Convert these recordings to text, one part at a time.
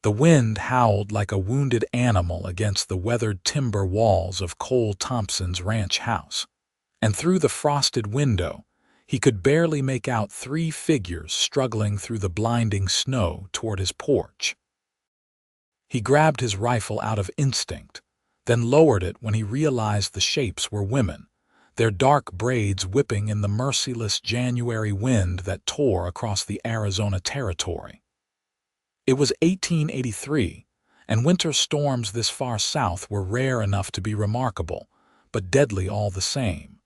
The wind howled like a wounded animal against the weathered timber walls of Cole Thompson's ranch house, and through the frosted window, he could barely make out three figures struggling through the blinding snow toward his porch. He grabbed his rifle out of instinct, then lowered it when he realized the shapes were women, their dark braids whipping in the merciless January wind that tore across the Arizona territory. It was 1883, and winter storms this far south were rare enough to be remarkable, but deadly all the same.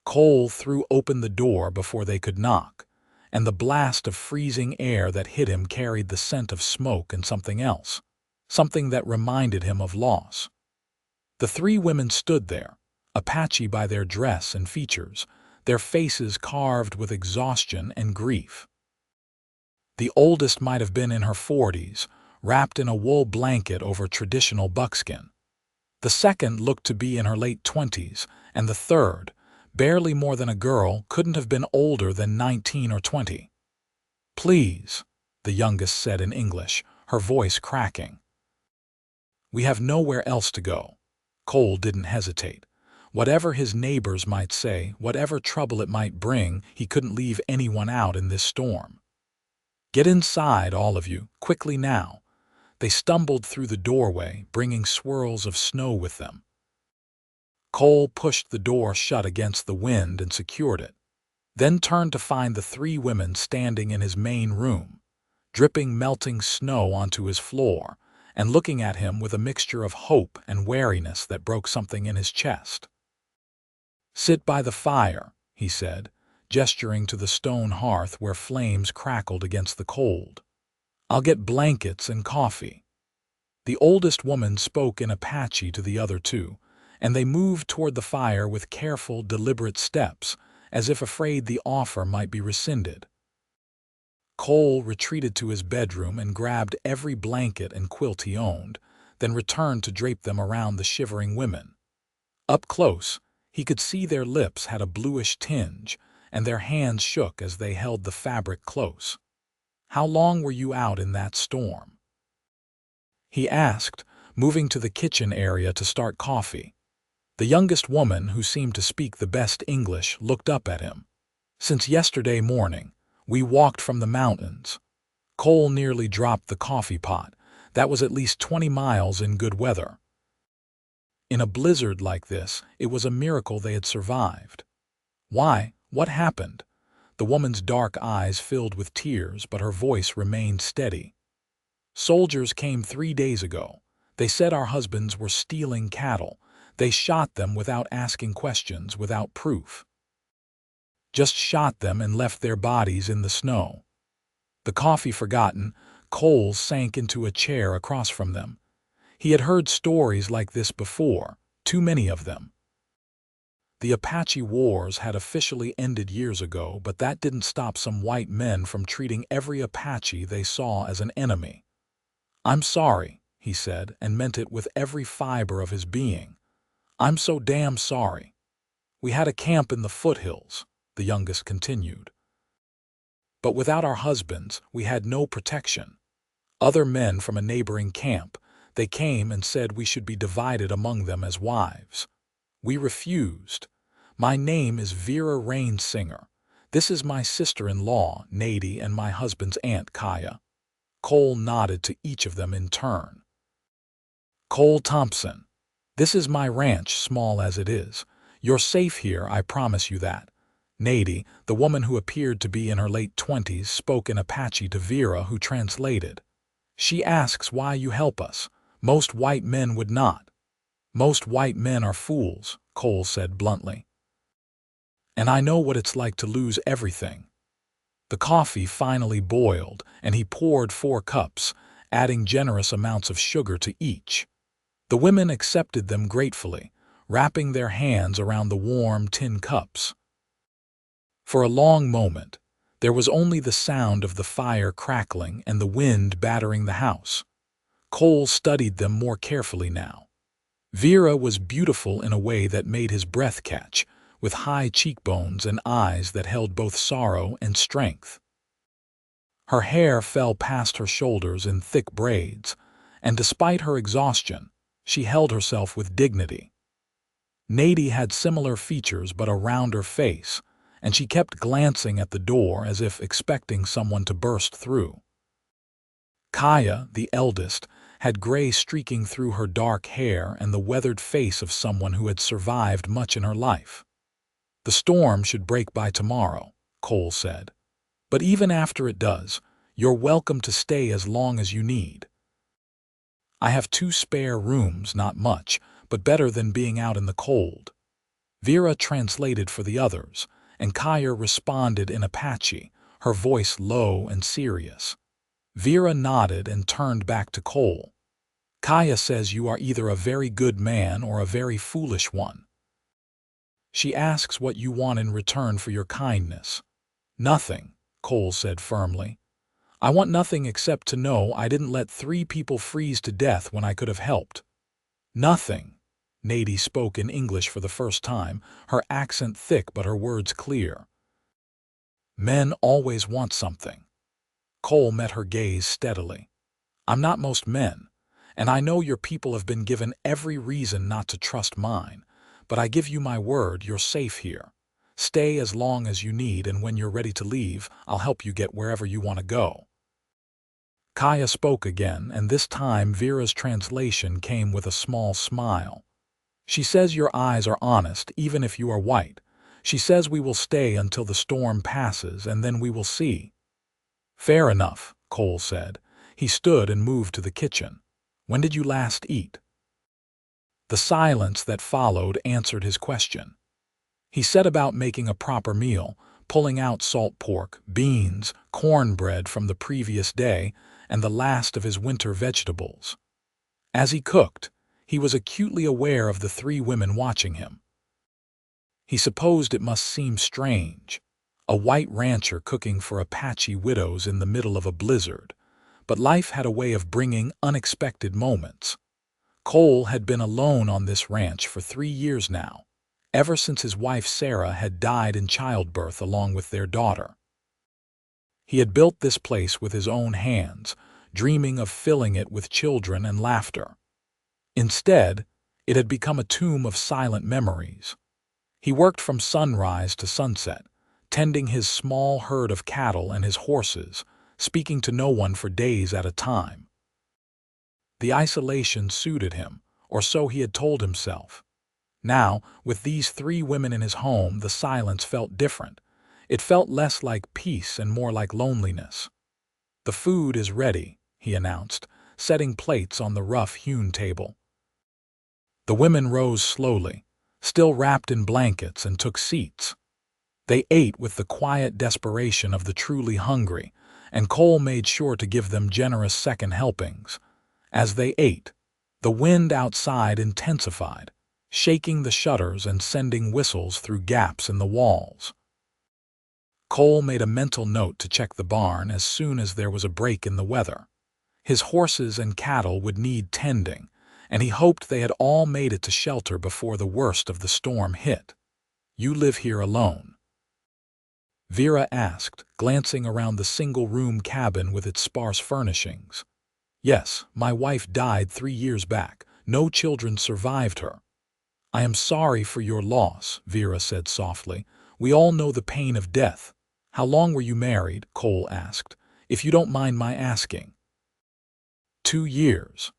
Cole threw open the door before they could knock, and the blast of freezing air that hit him carried the scent of smoke and something else, something that reminded him of loss. The three women stood there, Apache by their dress and features, their faces carved with exhaustion and grief. The oldest might have been in her 40s, wrapped in a wool blanket over traditional buckskin. The second looked to be in her late 20s, and the third, barely more than a girl, couldn't have been older than 19 or 20. "Please," the youngest said in English, her voice cracking. "We have nowhere else to go." Cole didn't hesitate. Whatever his neighbors might say, whatever trouble it might bring, he couldn't leave anyone out in this storm. "Get inside, all of you, quickly now." They stumbled through the doorway, bringing swirls of snow with them. Cole pushed the door shut against the wind and secured it, then turned to find the three women standing in his main room, dripping melting snow onto his floor, and looking at him with a mixture of hope and wariness that broke something in his chest. "Sit by the fire," he said, gesturing to the stone hearth where flames crackled against the cold. "I'll get blankets and coffee." The oldest woman spoke in Apache to the other two, and they moved toward the fire with careful, deliberate steps, as if afraid the offer might be rescinded. Cole retreated to his bedroom and grabbed every blanket and quilt he owned, then returned to drape them around the shivering women. Up close, he could see their lips had a bluish tinge, and their hands shook as they held the fabric close. "How long were you out in that storm?" he asked, moving to the kitchen area to start coffee. The youngest woman, who seemed to speak the best English, looked up at him. "Since yesterday morning. We walked from the mountains." Cole nearly dropped the coffee pot. That was at least 20 miles in good weather. In a blizzard like this, it was a miracle they had survived. "Why? What happened?" The woman's dark eyes filled with tears, but her voice remained steady. "Soldiers came 3 days ago. They said our husbands were stealing cattle. They shot them without asking questions, without proof. Just shot them and left their bodies in the snow." The coffee forgotten, Cole sank into a chair across from them. He had heard stories like this before, too many of them. The Apache Wars had officially ended years ago, but that didn't stop some white men from treating every Apache they saw as an enemy. "I'm sorry," he said, and meant it with every fiber of his being. "I'm so damn sorry." "We had a camp in the foothills," the youngest continued. "But without our husbands, we had no protection. Other men from a neighboring camp, they came and said we should be divided among them as wives. We refused. My name is Vera Rainsinger. This is my sister-in-law, Nady, and my husband's aunt, Kaya." Cole nodded to each of them in turn. "Cole Thompson. This is my ranch, small as it is. You're safe here, I promise you that." Nady, the woman who appeared to be in her late 20s, spoke in Apache to Vera, who translated. "She asks why you help us. Most white men would not." "Most white men are fools," Cole said bluntly. "And I know what it's like to lose everything." The coffee finally boiled, and he poured 4 cups, adding generous amounts of sugar to each. The women accepted them gratefully, wrapping their hands around the warm tin cups. For a long moment, there was only the sound of the fire crackling and the wind battering the house. Cole studied them more carefully now. Vera was beautiful in a way that made his breath catch, with high cheekbones and eyes that held both sorrow and strength. Her hair fell past her shoulders in thick braids, and despite her exhaustion, she held herself with dignity. Nady had similar features but a rounder face, and she kept glancing at the door as if expecting someone to burst through. Kaya, the eldest, had gray streaking through her dark hair and the weathered face of someone who had survived much in her life. "The storm should break by tomorrow," Cole said. "But even after it does, you're welcome to stay as long as you need. I have 2 spare rooms, not much, but better than being out in the cold." Vera translated for the others, and Kaya responded in Apache, her voice low and serious. Vera nodded and turned back to Cole. "Kaya says you are either a very good man or a very foolish one. She asks what you want in return for your kindness." "Nothing," Cole said firmly. "I want nothing except to know I didn't let 3 people freeze to death when I could have helped." "Nothing." Nady spoke in English for the first time, her accent thick but her words clear. "Men always want something." Cole met her gaze steadily. "I'm not most men, and I know your people have been given every reason not to trust mine, but I give you my word you're safe here. Stay as long as you need, and when you're ready to leave, I'll help you get wherever you want to go." Kaya spoke again, and this time Vera's translation came with a small smile. "She says your eyes are honest even if you are white. She says we will stay until the storm passes, and then we will see." "Fair enough," Cole said. He stood and moved to the kitchen. "When did you last eat?" The silence that followed answered his question. He set about making a proper meal, pulling out salt pork, beans, cornbread from the previous day, and the last of his winter vegetables. As he cooked, he was acutely aware of the 3 women watching him. He supposed it must seem strange, a white rancher cooking for Apache widows in the middle of a blizzard, but life had a way of bringing unexpected moments. Cole had been alone on this ranch for 3 years now, ever since his wife Sarah had died in childbirth along with their daughter. He had built this place with his own hands, dreaming of filling it with children and laughter. Instead, it had become a tomb of silent memories. He worked from sunrise to sunset, tending his small herd of cattle and his horses, speaking to no one for days at a time. The isolation suited him, or so he had told himself. Now, with these 3 women in his home, the silence felt different. It felt less like peace and more like loneliness. "The food is ready," he announced, setting plates on the rough-hewn table. The women rose slowly, still wrapped in blankets, and took seats. They ate with the quiet desperation of the truly hungry, and Cole made sure to give them generous second helpings. As they ate, the wind outside intensified, shaking the shutters and sending whistles through gaps in the walls. Cole made a mental note to check the barn as soon as there was a break in the weather. His horses and cattle would need tending, and he hoped they had all made it to shelter before the worst of the storm hit. "You live here alone?" Vera asked, glancing around the single-room cabin with its sparse furnishings. "Yes, my wife died 3 years back. No children survived her." "I am sorry for your loss," Vera said softly. "We all know the pain of death." "How long were you married?" Cole asked. "If you don't mind my asking." 2 years.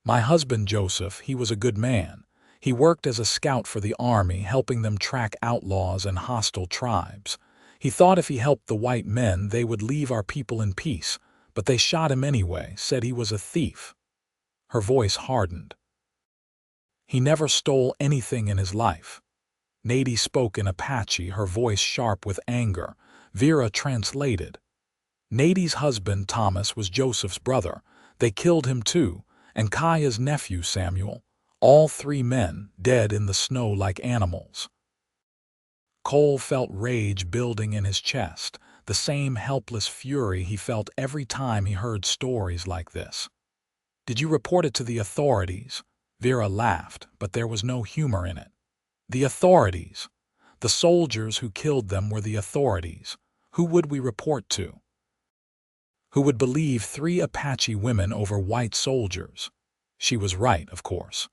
My husband Joseph, he was a good man. He worked as a scout for the army, helping them track outlaws and hostile tribes. He thought if he helped the white men, they would leave our people in peace, but they shot him anyway, said he was a thief. Her voice hardened. "He never stole anything in his life." Nady spoke in Apache, her voice sharp with anger. Vera translated. "Nady's husband, Thomas, was Joseph's brother. They killed him too, and Kaya's nephew, Samuel. All 3 men, dead in the snow like animals." Cole felt rage building in his chest, the same helpless fury he felt every time he heard stories like this. "Did you report it to the authorities?" Vera laughed, but there was no humor in it. "The authorities. The soldiers who killed them were the authorities. Who would we report to?" Who would believe 3 Apache women over white soldiers? She was right, of course.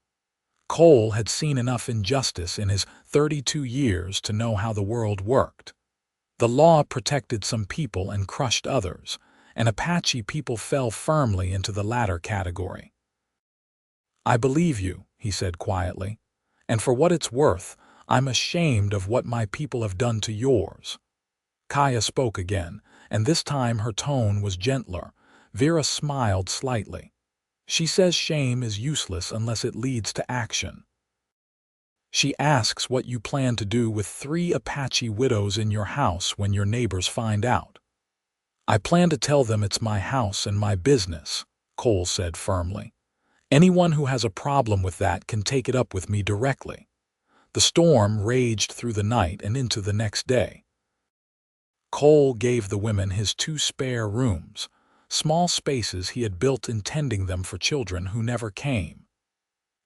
Cole had seen enough injustice in his 32 years to know how the world worked. The law protected some people and crushed others, and Apache people fell firmly into the latter category. "I believe you," he said quietly, "and for what it's worth, I'm ashamed of what my people have done to yours." Kaya spoke again, and this time her tone was gentler. Vera smiled slightly. "She says shame is useless unless it leads to action. She asks what you plan to do with 3 Apache widows in your house when your neighbors find out." "I plan to tell them it's my house and my business," Cole said firmly. "Anyone who has a problem with that can take it up with me directly." The storm raged through the night and into the next day. Cole gave the women his 2 spare rooms, small spaces he had built intending them for children who never came.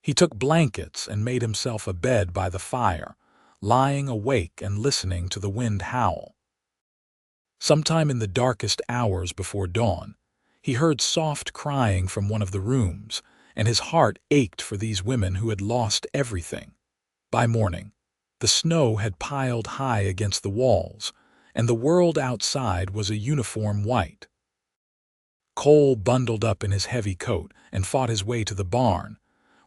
He took blankets and made himself a bed by the fire, lying awake and listening to the wind howl. Sometime in the darkest hours before dawn, he heard soft crying from one of the rooms, and his heart ached for these women who had lost everything. By morning, the snow had piled high against the walls, and the world outside was a uniform white. Cole bundled up in his heavy coat and fought his way to the barn,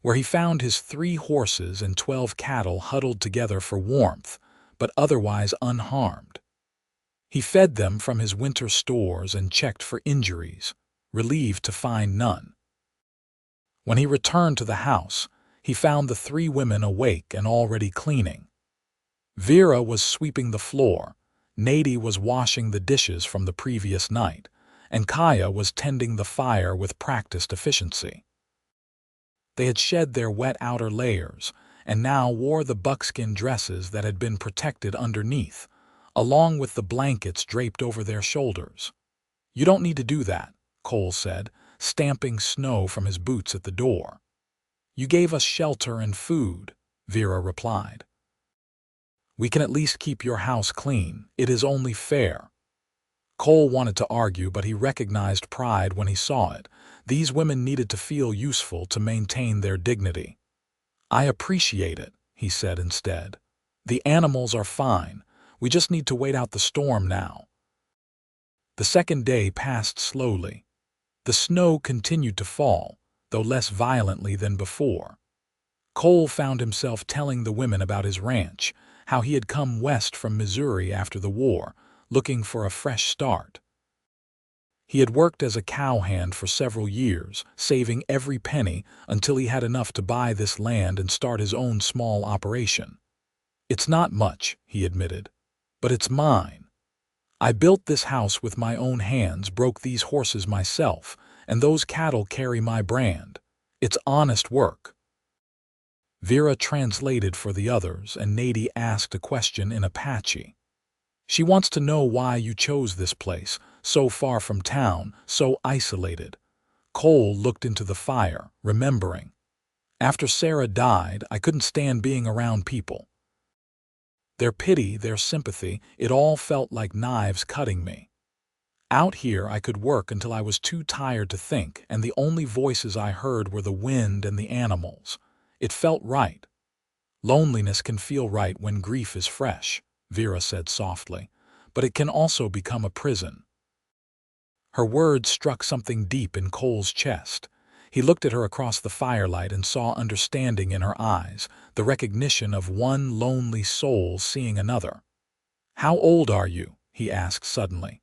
where he found his 3 horses and 12 cattle huddled together for warmth, but otherwise unharmed. He fed them from his winter stores and checked for injuries, relieved to find none. When he returned to the house, he found the 3 women awake and already cleaning. Vera was sweeping the floor, Nady was washing the dishes from the previous night, and Kaya was tending the fire with practiced efficiency. They had shed their wet outer layers and now wore the buckskin dresses that had been protected underneath, along with the blankets draped over their shoulders. "You don't need to do that," Cole said, stamping snow from his boots at the door. "You gave us shelter and food," Vera replied. "We can at least keep your house clean. It is only fair." Cole wanted to argue, but he recognized pride when he saw it. These women needed to feel useful to maintain their dignity. "I appreciate it," he said instead. "The animals are fine. We just need to wait out the storm now." The second day passed slowly. The snow continued to fall, though less violently than before. Cole found himself telling the women about his ranch, how he had come west from Missouri after the war, looking for a fresh start. He had worked as a cowhand for several years, saving every penny until he had enough to buy this land and start his own small operation. "It's not much," he admitted, "but it's mine. I built this house with my own hands, broke these horses myself, and those cattle carry my brand. It's honest work." Vera translated for the others, and Nady asked a question in Apache. "She wants to know why you chose this place, so far from town, so isolated." Cole looked into the fire, remembering. "After Sarah died, I couldn't stand being around people. Their pity, their sympathy, it all felt like knives cutting me. Out here I could work until I was too tired to think, and the only voices I heard were the wind and the animals. It felt right. Loneliness can feel right when grief is fresh," Vera said softly, "but it can also become a prison." Her words struck something deep in Cole's chest. He looked at her across the firelight and saw understanding in her eyes, the recognition of one lonely soul seeing another. "How old are you?" he asked suddenly.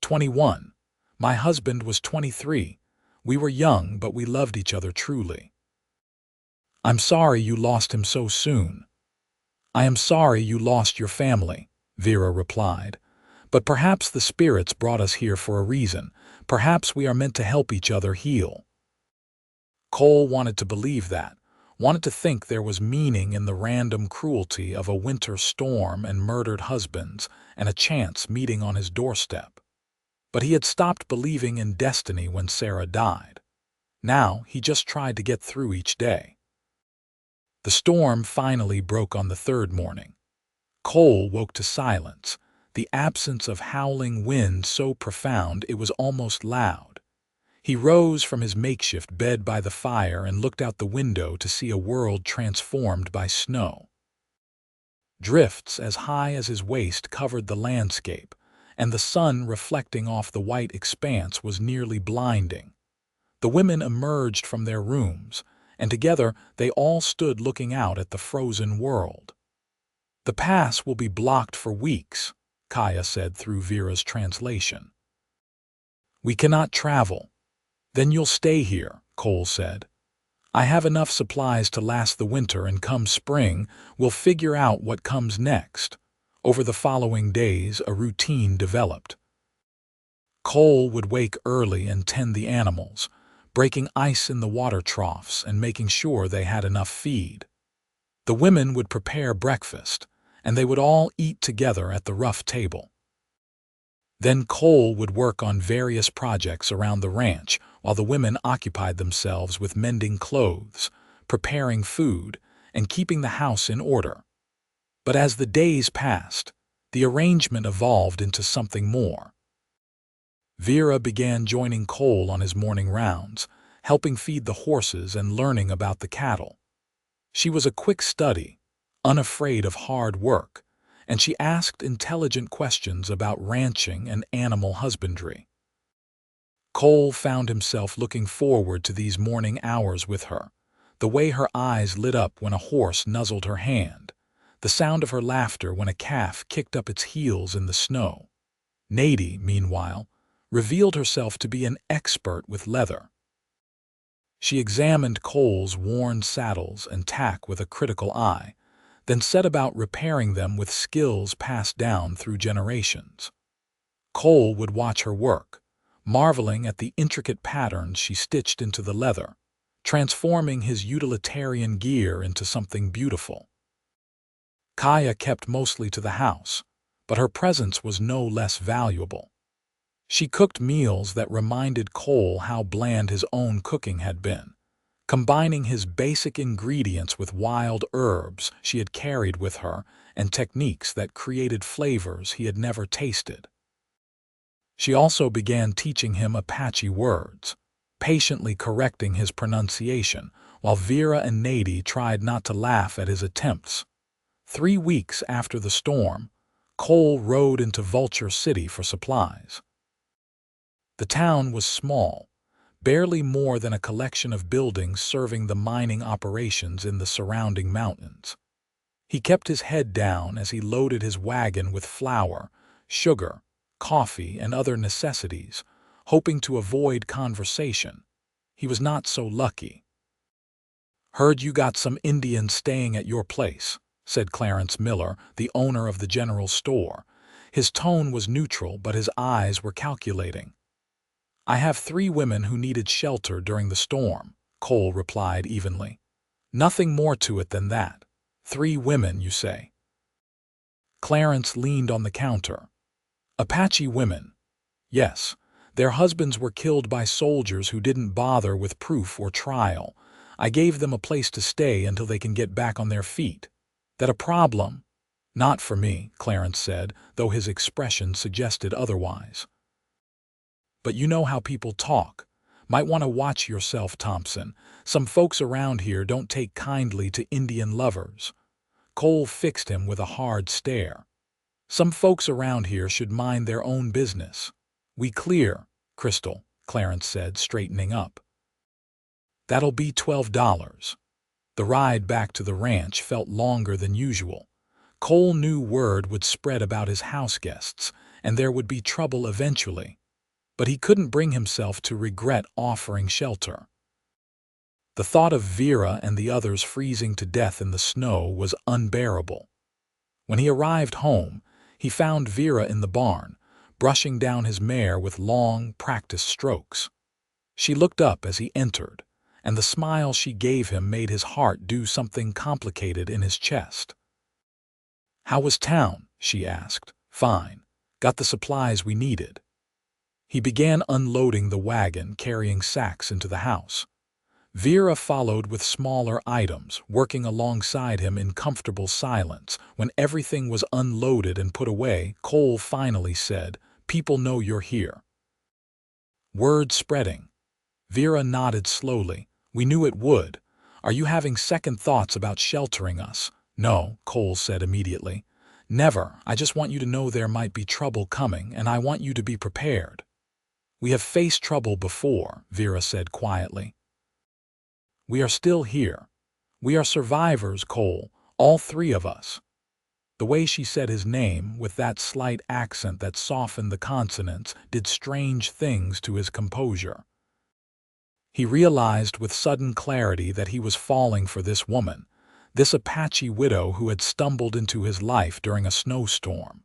21. My husband was 23. We were young, but we loved each other truly." "I'm sorry you lost him so soon." "I am sorry you lost your family," Vera replied. "But perhaps the spirits brought us here for a reason. Perhaps we are meant to help each other heal." Cole wanted to believe that, wanted to think there was meaning in the random cruelty of a winter storm and murdered husbands and a chance meeting on his doorstep. But he had stopped believing in destiny when Sarah died. Now he just tried to get through each day. The storm finally broke on the 3rd morning. Cole woke to silence. the absence of howling wind so profound it was almost loud. He rose from his makeshift bed by the fire and looked out the window to see a world transformed by snow. Drifts as high as his waist covered the landscape, and the sun reflecting off the white expanse was nearly blinding. The women emerged from their rooms, and together they all stood looking out at the frozen world. "The pass will be blocked for weeks," Kaya said through Vera's translation. "We cannot travel." "Then you'll stay here," Cole said. "I have enough supplies to last the winter, and come spring, we'll figure out what comes next." Over the following days, a routine developed. Cole would wake early and tend the animals, breaking ice in the water troughs and making sure they had enough feed. The women would prepare breakfast, and they would all eat together at the rough table. Then Cole would work on various projects around the ranch, while the women occupied themselves with mending clothes, preparing food, and keeping the house in order. But as the days passed, the arrangement evolved into something more. Vera began joining Cole on his morning rounds, helping feed the horses and learning about the cattle. She was a quick study, unafraid of hard work, and she asked intelligent questions about ranching and animal husbandry. Cole found himself looking forward to these morning hours with her, the way her eyes lit up when a horse nuzzled her hand, the sound of her laughter when a calf kicked up its heels in the snow. Nady, meanwhile, revealed herself to be an expert with leather. She examined Cole's worn saddles and tack with a critical eye, then set about repairing them with skills passed down through generations. Cole would watch her work, marveling at the intricate patterns she stitched into the leather, transforming his utilitarian gear into something beautiful. Kaya kept mostly to the house, but her presence was no less valuable. She cooked meals that reminded Cole how bland his own cooking had been, combining his basic ingredients with wild herbs she had carried with her and techniques that created flavors he had never tasted. She also began teaching him Apache words, patiently correcting his pronunciation, while Vera and Nady tried not to laugh at his attempts. 3 weeks after the storm, Cole rode into Vulture City for supplies. The town was small, barely more than a collection of buildings serving the mining operations in the surrounding mountains. He kept his head down as he loaded his wagon with flour, sugar, coffee, and other necessities, hoping to avoid conversation. He was not so lucky. "Heard you got some Indians staying at your place," said Clarence Miller, the owner of the general store. His tone was neutral, but his eyes were calculating. "I have 3 women who needed shelter during the storm," Cole replied evenly. "Nothing more to it than that. 3 women, you say?" Clarence leaned on the counter. "Apache women. Yes, their husbands were killed by soldiers who didn't bother with proof or trial. I gave them a place to stay until they can get back on their feet. That a problem?" "Not for me," Clarence said, though his expression suggested otherwise. "But you know how people talk. Might want to watch yourself, Thompson. Some folks around here don't take kindly to Indian lovers." Cole fixed him with a hard stare. "Some folks around here should mind their own business." "We clear, Crystal," Clarence said, straightening up. "That'll be $12. The ride back to the ranch felt longer than usual. Cole knew word would spread about his house guests, and there would be trouble eventually. But he couldn't bring himself to regret offering shelter. The thought of Vera and the others freezing to death in the snow was unbearable. When he arrived home, he found Vera in the barn, brushing down his mare with long, practiced strokes. She looked up as he entered, and the smile she gave him made his heart do something complicated in his chest. "How was town?" she asked. "Fine. Got the supplies we needed." He began unloading the wagon, carrying sacks into the house. Vera followed with smaller items, working alongside him in comfortable silence. When everything was unloaded and put away, Cole finally said, "People know you're here." Word spreading. Vera nodded slowly. "We knew it would. Are you having second thoughts about sheltering us?" "No," Cole said immediately. "Never. I just want you to know there might be trouble coming, and I want you to be prepared." "We have faced trouble before," Vera said quietly. "We are still here. We are survivors, Cole, all three of us." The way she said his name, with that slight accent that softened the consonants, did strange things to his composure. He realized with sudden clarity that he was falling for this woman, this Apache widow who had stumbled into his life during a snowstorm.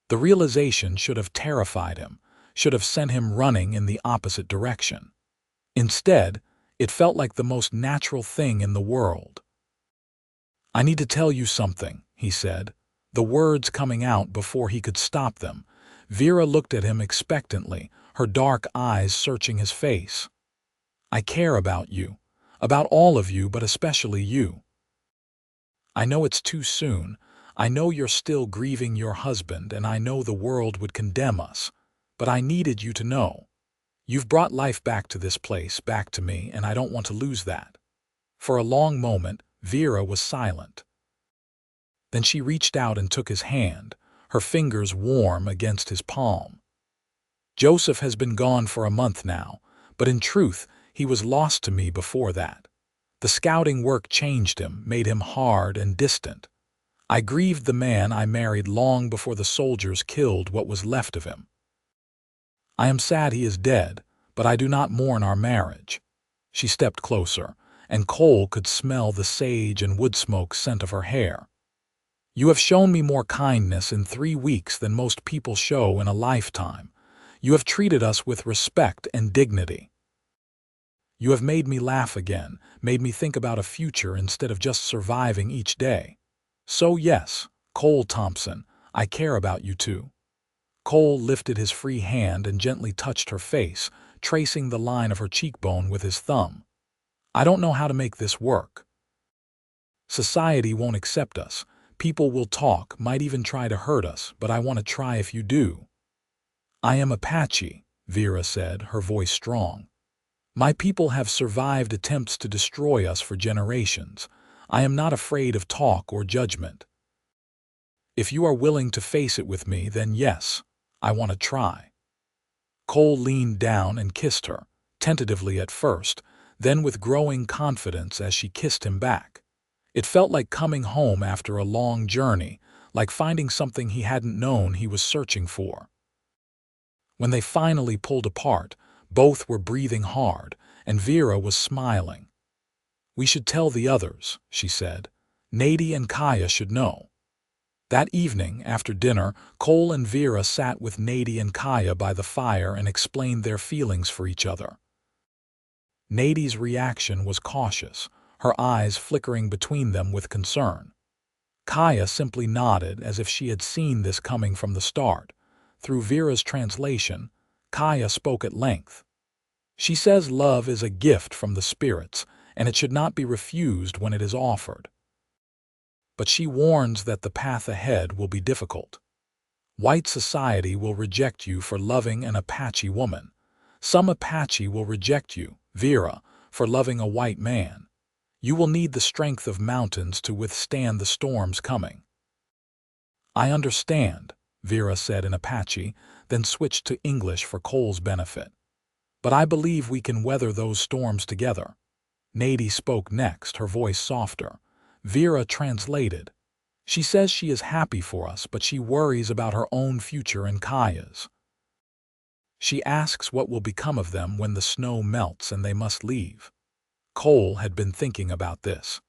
The realization should have terrified him, should have sent him running in the opposite direction. Instead, it felt like the most natural thing in the world. "I need to tell you something," he said, the words coming out before he could stop them. Vera looked at him expectantly, her dark eyes searching his face. "I care about you, about all of you, but especially you. I know it's too soon. I know you're still grieving your husband, and I know the world would condemn us, but I needed you to know. You've brought life back to this place, back to me, and I don't want to lose that." For a long moment, Vera was silent. Then she reached out and took his hand, her fingers warm against his palm. "Joseph has been gone for a month now, but in truth, he was lost to me before that. The scouting work changed him, made him hard and distant. I grieved the man I married long before the soldiers killed what was left of him. I am sad he is dead, but I do not mourn our marriage." She stepped closer, and Cole could smell the sage and wood smoke scent of her hair. "You have shown me more kindness in 3 weeks than most people show in a lifetime. You have treated us with respect and dignity. You have made me laugh again, made me think about a future instead of just surviving each day. So yes, Cole Thompson, I care about you too." Cole lifted his free hand and gently touched her face, tracing the line of her cheekbone with his thumb. "I don't know how to make this work. Society won't accept us. People will talk, might even try to hurt us, but I want to try if you do." "I am Apache," Vera said, her voice strong. "My people have survived attempts to destroy us for generations. I am not afraid of talk or judgment. If you are willing to face it with me, then yes, I want to try." Cole leaned down and kissed her, tentatively at first, then with growing confidence as she kissed him back. It felt like coming home after a long journey, like finding something he hadn't known he was searching for. When they finally pulled apart, both were breathing hard, and Vera was smiling. "We should tell the others," she said. "Nady and Kaya should know." That evening, after dinner, Cole and Vera sat with Nady and Kaya by the fire and explained their feelings for each other. Nady's reaction was cautious, her eyes flickering between them with concern. Kaya simply nodded as if she had seen this coming from the start. Through Vera's translation, Kaya spoke at length. She says love is a gift from the spirits, and it should not be refused when it is offered. But she warns that the path ahead will be difficult. White society will reject you for loving an Apache woman. Some Apache will reject you, Vera, for loving a white man. You will need the strength of mountains to withstand the storms coming. "I understand," Vera said in Apache, then switched to English for Cole's benefit. "But I believe we can weather those storms together." Nady spoke next, her voice softer. Vera translated. "She says she is happy for us, but she worries about her own future and Kaya's. She asks what will become of them when the snow melts and they must leave." Cole had been thinking about this.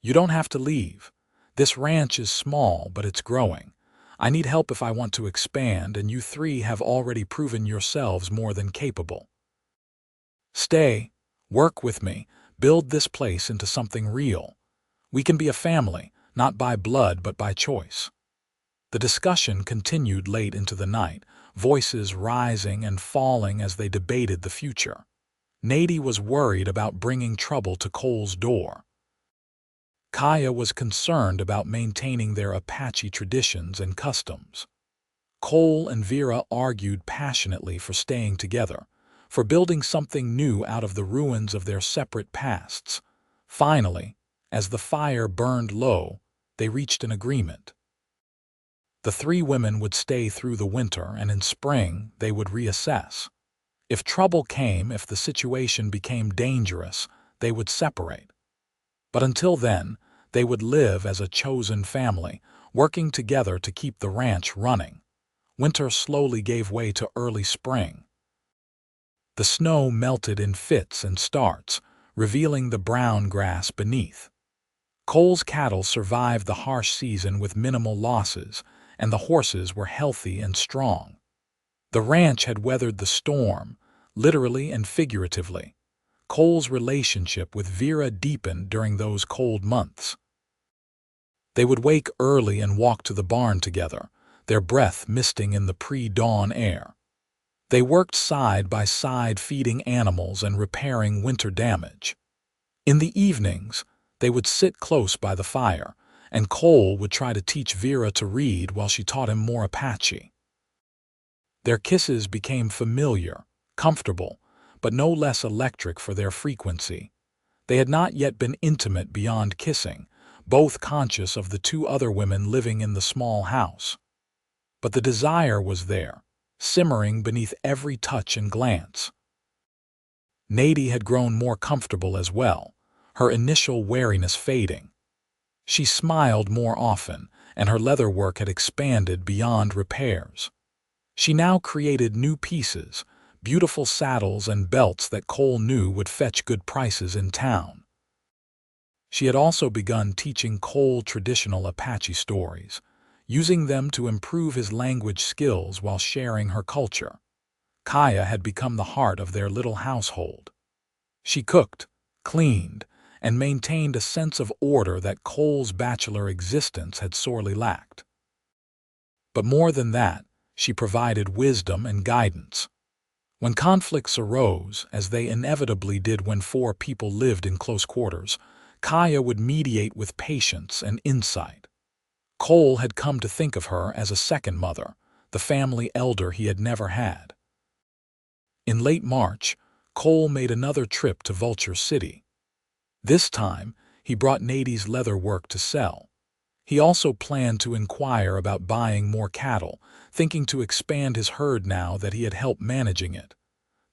"You don't have to leave. This ranch is small, but it's growing. I need help if I want to expand, and you three have already proven yourselves more than capable. Stay, work with me, build this place into something real. We can be a family, not by blood but by choice." The discussion continued late into the night, voices rising and falling as they debated the future. Nady was worried about bringing trouble to Cole's door. Kaya was concerned about maintaining their Apache traditions and customs. Cole and Vera argued passionately for staying together, for building something new out of the ruins of their separate pasts. Finally, as the fire burned low, they reached an agreement. The three women would stay through the winter, and in spring they would reassess. If trouble came, if the situation became dangerous, they would separate. But until then, they would live as a chosen family, working together to keep the ranch running. Winter slowly gave way to early spring. The snow melted in fits and starts, revealing the brown grass beneath. Cole's cattle survived the harsh season with minimal losses, and the horses were healthy and strong. The ranch had weathered the storm, literally and figuratively. Cole's relationship with Vera deepened during those cold months. They would wake early and walk to the barn together, their breath misting in the pre-dawn air. They worked side by side, feeding animals and repairing winter damage. In the evenings, they would sit close by the fire, and Cole would try to teach Vera to read while she taught him more Apache. Their kisses became familiar, comfortable, but no less electric for their frequency. They had not yet been intimate beyond kissing, both conscious of the two other women living in the small house. But the desire was there, simmering beneath every touch and glance. Nady had grown more comfortable as well, her initial wariness fading. She smiled more often, and her leather work had expanded beyond repairs. She now created new pieces, beautiful saddles and belts that Cole knew would fetch good prices in town. She had also begun teaching Cole traditional Apache stories, using them to improve his language skills while sharing her culture. Kaya had become the heart of their little household. She cooked, cleaned, and maintained a sense of order that Cole's bachelor existence had sorely lacked. But more than that, she provided wisdom and guidance. When conflicts arose, as they inevitably did when four people lived in close quarters, Kaya would mediate with patience and insight. Cole had come to think of her as a second mother, the family elder he had never had. In late March, Cole made another trip to Vulture City. This time, he brought Nady's leather work to sell. He also planned to inquire about buying more cattle, thinking to expand his herd now that he had help managing it.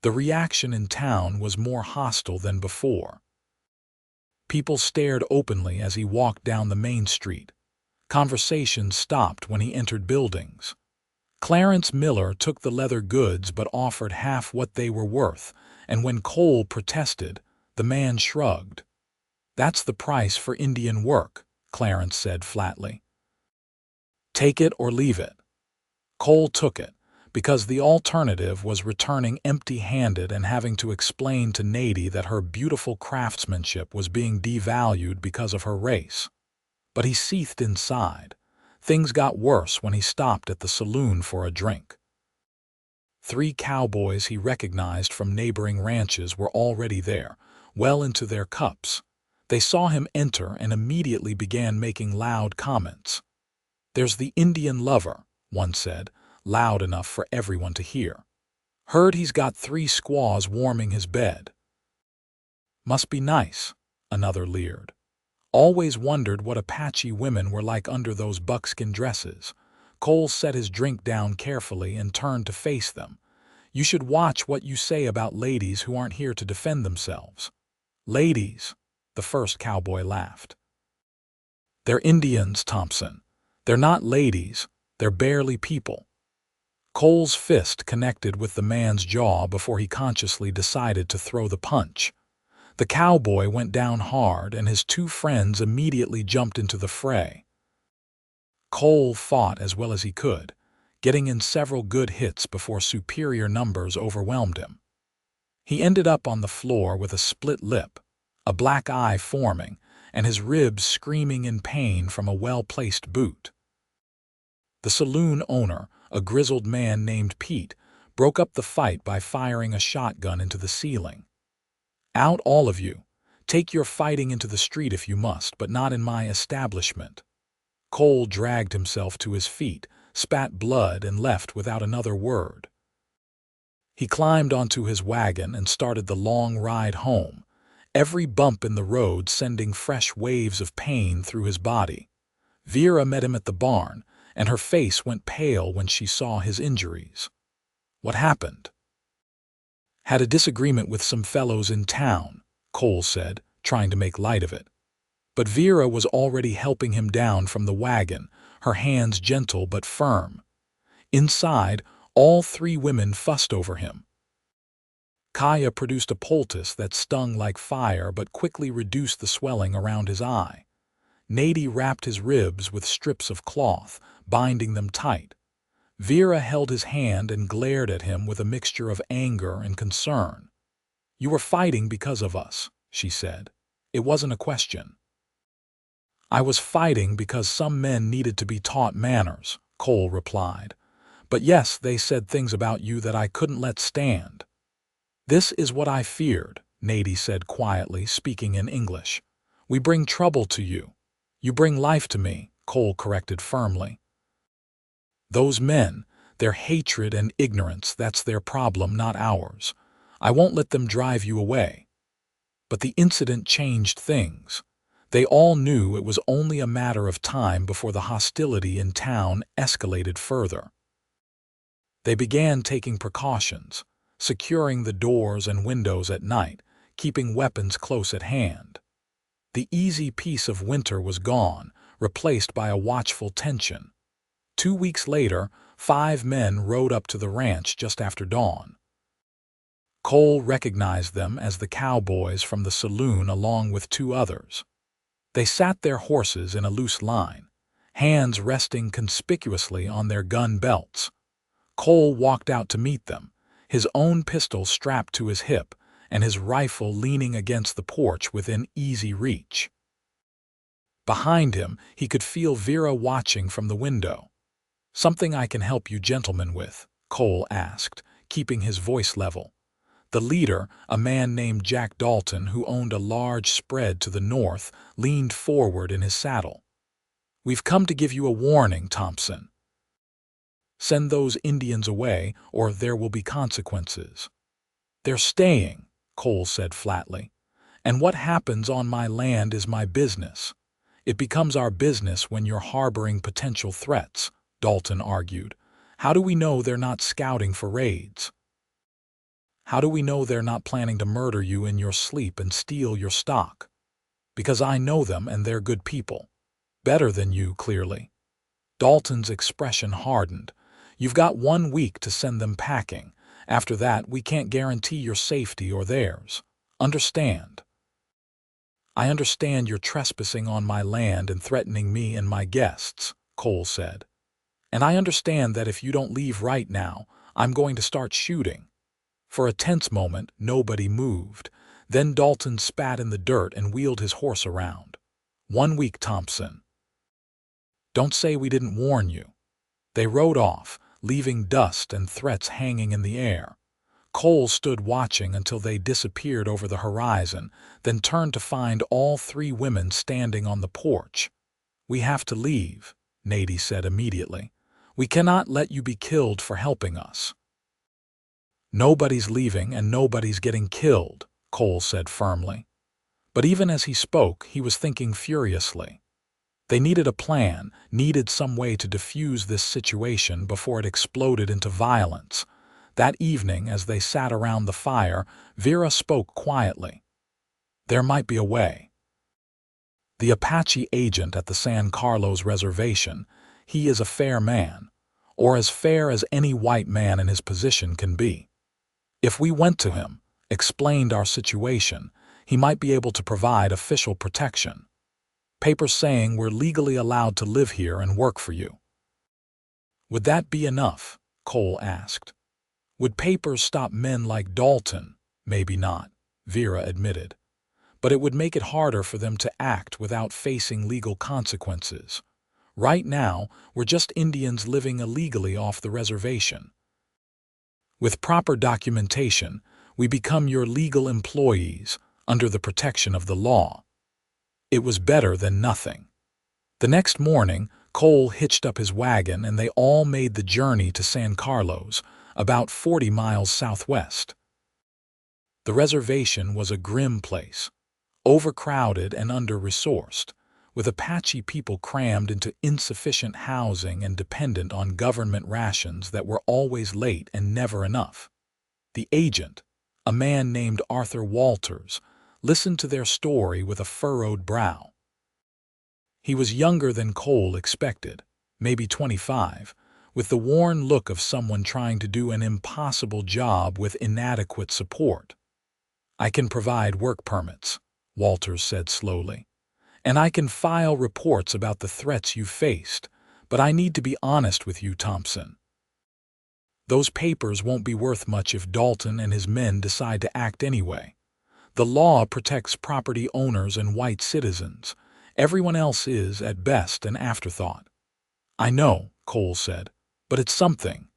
The reaction in town was more hostile than before. People stared openly as he walked down the main street. Conversation stopped when he entered buildings. Clarence Miller took the leather goods but offered half what they were worth, and when Cole protested, the man shrugged. "That's the price for Indian work," Clarence said flatly. "Take it or leave it." Cole took it, because the alternative was returning empty-handed and having to explain to Nady that her beautiful craftsmanship was being devalued because of her race. But he seethed inside. Things got worse when he stopped at the saloon for a drink. 3 cowboys he recognized from neighboring ranches were already there, well into their cups. They saw him enter and immediately began making loud comments. "There's the Indian lover," one said, loud enough for everyone to hear. "Heard he's got 3 squaws warming his bed." "Must be nice," another leered. "Always wondered what Apache women were like under those buckskin dresses." Cole set his drink down carefully and turned to face them. "You should watch what you say about ladies who aren't here to defend themselves." "Ladies," the first cowboy laughed. "They're Indians, Thompson. They're not ladies, they're barely people." Cole's fist connected with the man's jaw before he consciously decided to throw the punch. The cowboy went down hard, and his 2 friends immediately jumped into the fray. Cole fought as well as he could, getting in several good hits before superior numbers overwhelmed him. He ended up on the floor with a split lip, a black eye forming, and his ribs screaming in pain from a well-placed boot. The saloon owner, a grizzled man named Pete, broke up the fight by firing a shotgun into the ceiling. Out, all of you. Take your fighting into the street if you must, but not in my establishment." Cole dragged himself to his feet, spat blood, and left without another word. He climbed onto his wagon and started the long ride home, every bump in the road sending fresh waves of pain through his body. Vera met him at the barn, and her face went pale when she saw his injuries. "What happened?" "Had a disagreement with some fellows in town," Cole said, trying to make light of it. But Vera was already helping him down from the wagon, her hands gentle but firm. Inside, all three women fussed over him. Kaya produced a poultice that stung like fire but quickly reduced the swelling around his eye. Nady wrapped his ribs with strips of cloth, binding them tight. Vera held his hand and glared at him with a mixture of anger and concern. "You were fighting because of us," she said. "It wasn't a question." "I was fighting because some men needed to be taught manners," Cole replied. "But yes, they said things about you that I couldn't let stand." "This is what I feared," Nady said quietly, speaking in English. "We bring trouble to you." "You bring life to me," Cole corrected firmly. "Those men, their hatred and ignorance, that's their problem, not ours. I won't let them drive you away." But the incident changed things. They all knew it was only a matter of time before the hostility in town escalated further. They began taking precautions, securing the doors and windows at night, keeping weapons close at hand. The easy peace of winter was gone, replaced by a watchful tension. 2 weeks later, 5 men rode up to the ranch just after dawn. Cole recognized them as the Cowboys from the saloon along with 2 others. They sat their horses in a loose line, hands resting conspicuously on their gun belts. Cole walked out to meet them, his own pistol strapped to his hip and his rifle leaning against the porch within easy reach. Behind him, he could feel Vera watching from the window. "Something I can help you gentlemen with?" Cole asked, keeping his voice level. The leader, a man named Jack Dalton who owned a large spread to the north, leaned forward in his saddle. "We've come to give you a warning, Thompson. Send those Indians away, or there will be consequences." "They're staying," Cole said flatly. "And what happens on my land is my business." "It becomes our business when you're harboring potential threats," Dalton argued. "How do we know they're not scouting for raids? How do we know they're not planning to murder you in your sleep and steal your stock?" "Because I know them and they're good people. Better than you, clearly." Dalton's expression hardened. "You've got 1 week to send them packing. After that, we can't guarantee your safety or theirs. Understand?" "I understand you're trespassing on my land and threatening me and my guests," Cole said. "And I understand that if you don't leave right now, I'm going to start shooting." For a tense moment, nobody moved. Then Dalton spat in the dirt and wheeled his horse around. 1 week, Thompson. Don't say we didn't warn you." They rode off, leaving dust and threats hanging in the air. Cole stood watching until they disappeared over the horizon, then turned to find all 3 women standing on the porch. "We have to leave," Nady said immediately. "We cannot let you be killed for helping us." "Nobody's leaving and nobody's getting killed," Cole said firmly. But even as he spoke, he was thinking furiously. They needed a plan, needed some way to defuse this situation before it exploded into violence. That evening, as they sat around the fire, Vera spoke quietly. "There might be a way." The Apache agent at the San Carlos reservation, he is a fair man, or as fair as any white man in his position can be. If we went to him, explained our situation, he might be able to provide official protection. Papers saying we're legally allowed to live here and work for you. "Would that be enough?" Cole asked. "Would papers stop men like Dalton?" "Maybe not," Vera admitted. "But it would make it harder for them to act without facing legal consequences. Right now, we're just Indians living illegally off the reservation. With proper documentation, we become your legal employees, under the protection of the law. It was better than nothing. The next morning, Cole hitched up his wagon and they all made the journey to San Carlos, about 40 miles southwest. The reservation was a grim place, overcrowded and under-resourced, with Apache people crammed into insufficient housing and dependent on government rations that were always late and never enough. The agent, a man named Arthur Walters, listened to their story with a furrowed brow. He was younger than Cole expected, maybe 25, with the worn look of someone trying to do an impossible job with inadequate support. "I can provide work permits," Walters said slowly, "and I can file reports about the threats you faced, but I need to be honest with you, Thompson. Those papers won't be worth much if Dalton and his men decide to act anyway. The law protects property owners and white citizens. Everyone else is, at best, an afterthought." "I know," Cole said, "but it's something."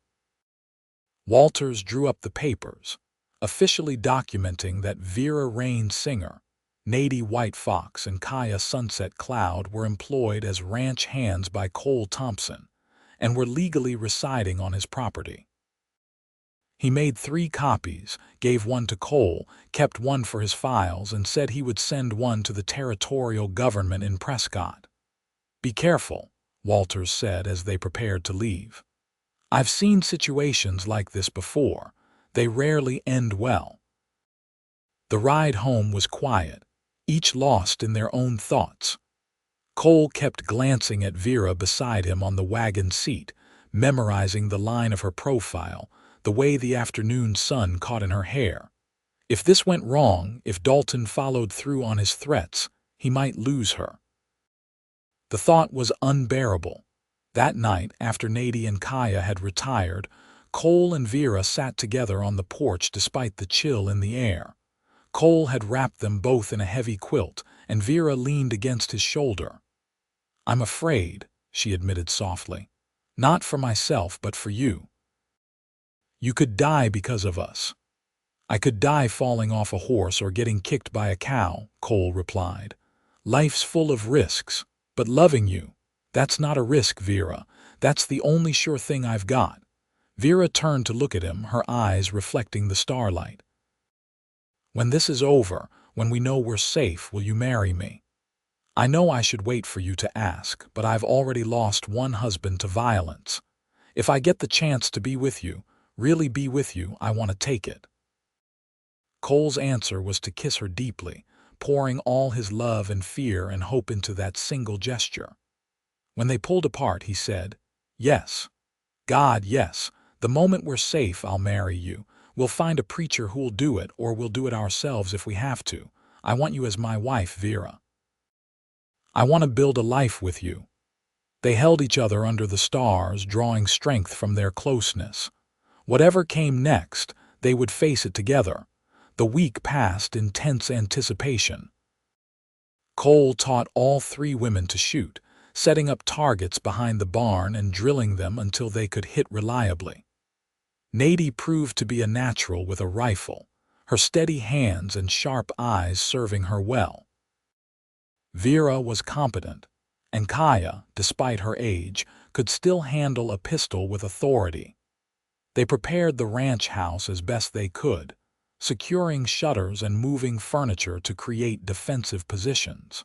Walters drew up the papers, officially documenting that Vera Rain Singer, Nady White Fox, and Kaya Sunset Cloud were employed as ranch hands by Cole Thompson and were legally residing on his property. He made 3 copies, gave one to Cole, kept one for his files, and said he would send one to the territorial government in Prescott. "Be careful," Walters said as they prepared to leave. "I've seen situations like this before. They rarely end well." The ride home was quiet, each lost in their own thoughts. Cole kept glancing at Vera beside him on the wagon seat, memorizing the line of her profile, the way the afternoon sun caught in her hair. If this went wrong, if Dalton followed through on his threats, he might lose her. The thought was unbearable. That night, after Nady and Kaya had retired, Cole and Vera sat together on the porch despite the chill in the air. Cole had wrapped them both in a heavy quilt, and Vera leaned against his shoulder. "I'm afraid," she admitted softly. "Not for myself, but for you. You could die because of us." "I could die falling off a horse or getting kicked by a cow," Cole replied. "Life's full of risks, but loving you, that's not a risk, Vera. That's the only sure thing I've got." Vera turned to look at him, her eyes reflecting the starlight. "When this is over, when we know we're safe, will you marry me? I know I should wait for you to ask, but I've already lost one husband to violence. If I get the chance to be with you, really be with you, I want to take it." Cole's answer was to kiss her deeply, pouring all his love and fear and hope into that single gesture. When they pulled apart, he said, "Yes. God, yes. The moment we're safe, I'll marry you. We'll find a preacher who'll do it, or we'll do it ourselves if we have to. I want you as my wife, Vera. I want to build a life with you." They held each other under the stars, drawing strength from their closeness. Whatever came next, they would face it together. The week passed in tense anticipation. Cole taught all 3 women to shoot, setting up targets behind the barn and drilling them until they could hit reliably. Nady proved to be a natural with a rifle, her steady hands and sharp eyes serving her well. Vera was competent, and Kaya, despite her age, could still handle a pistol with authority. They prepared the ranch house as best they could, securing shutters and moving furniture to create defensive positions.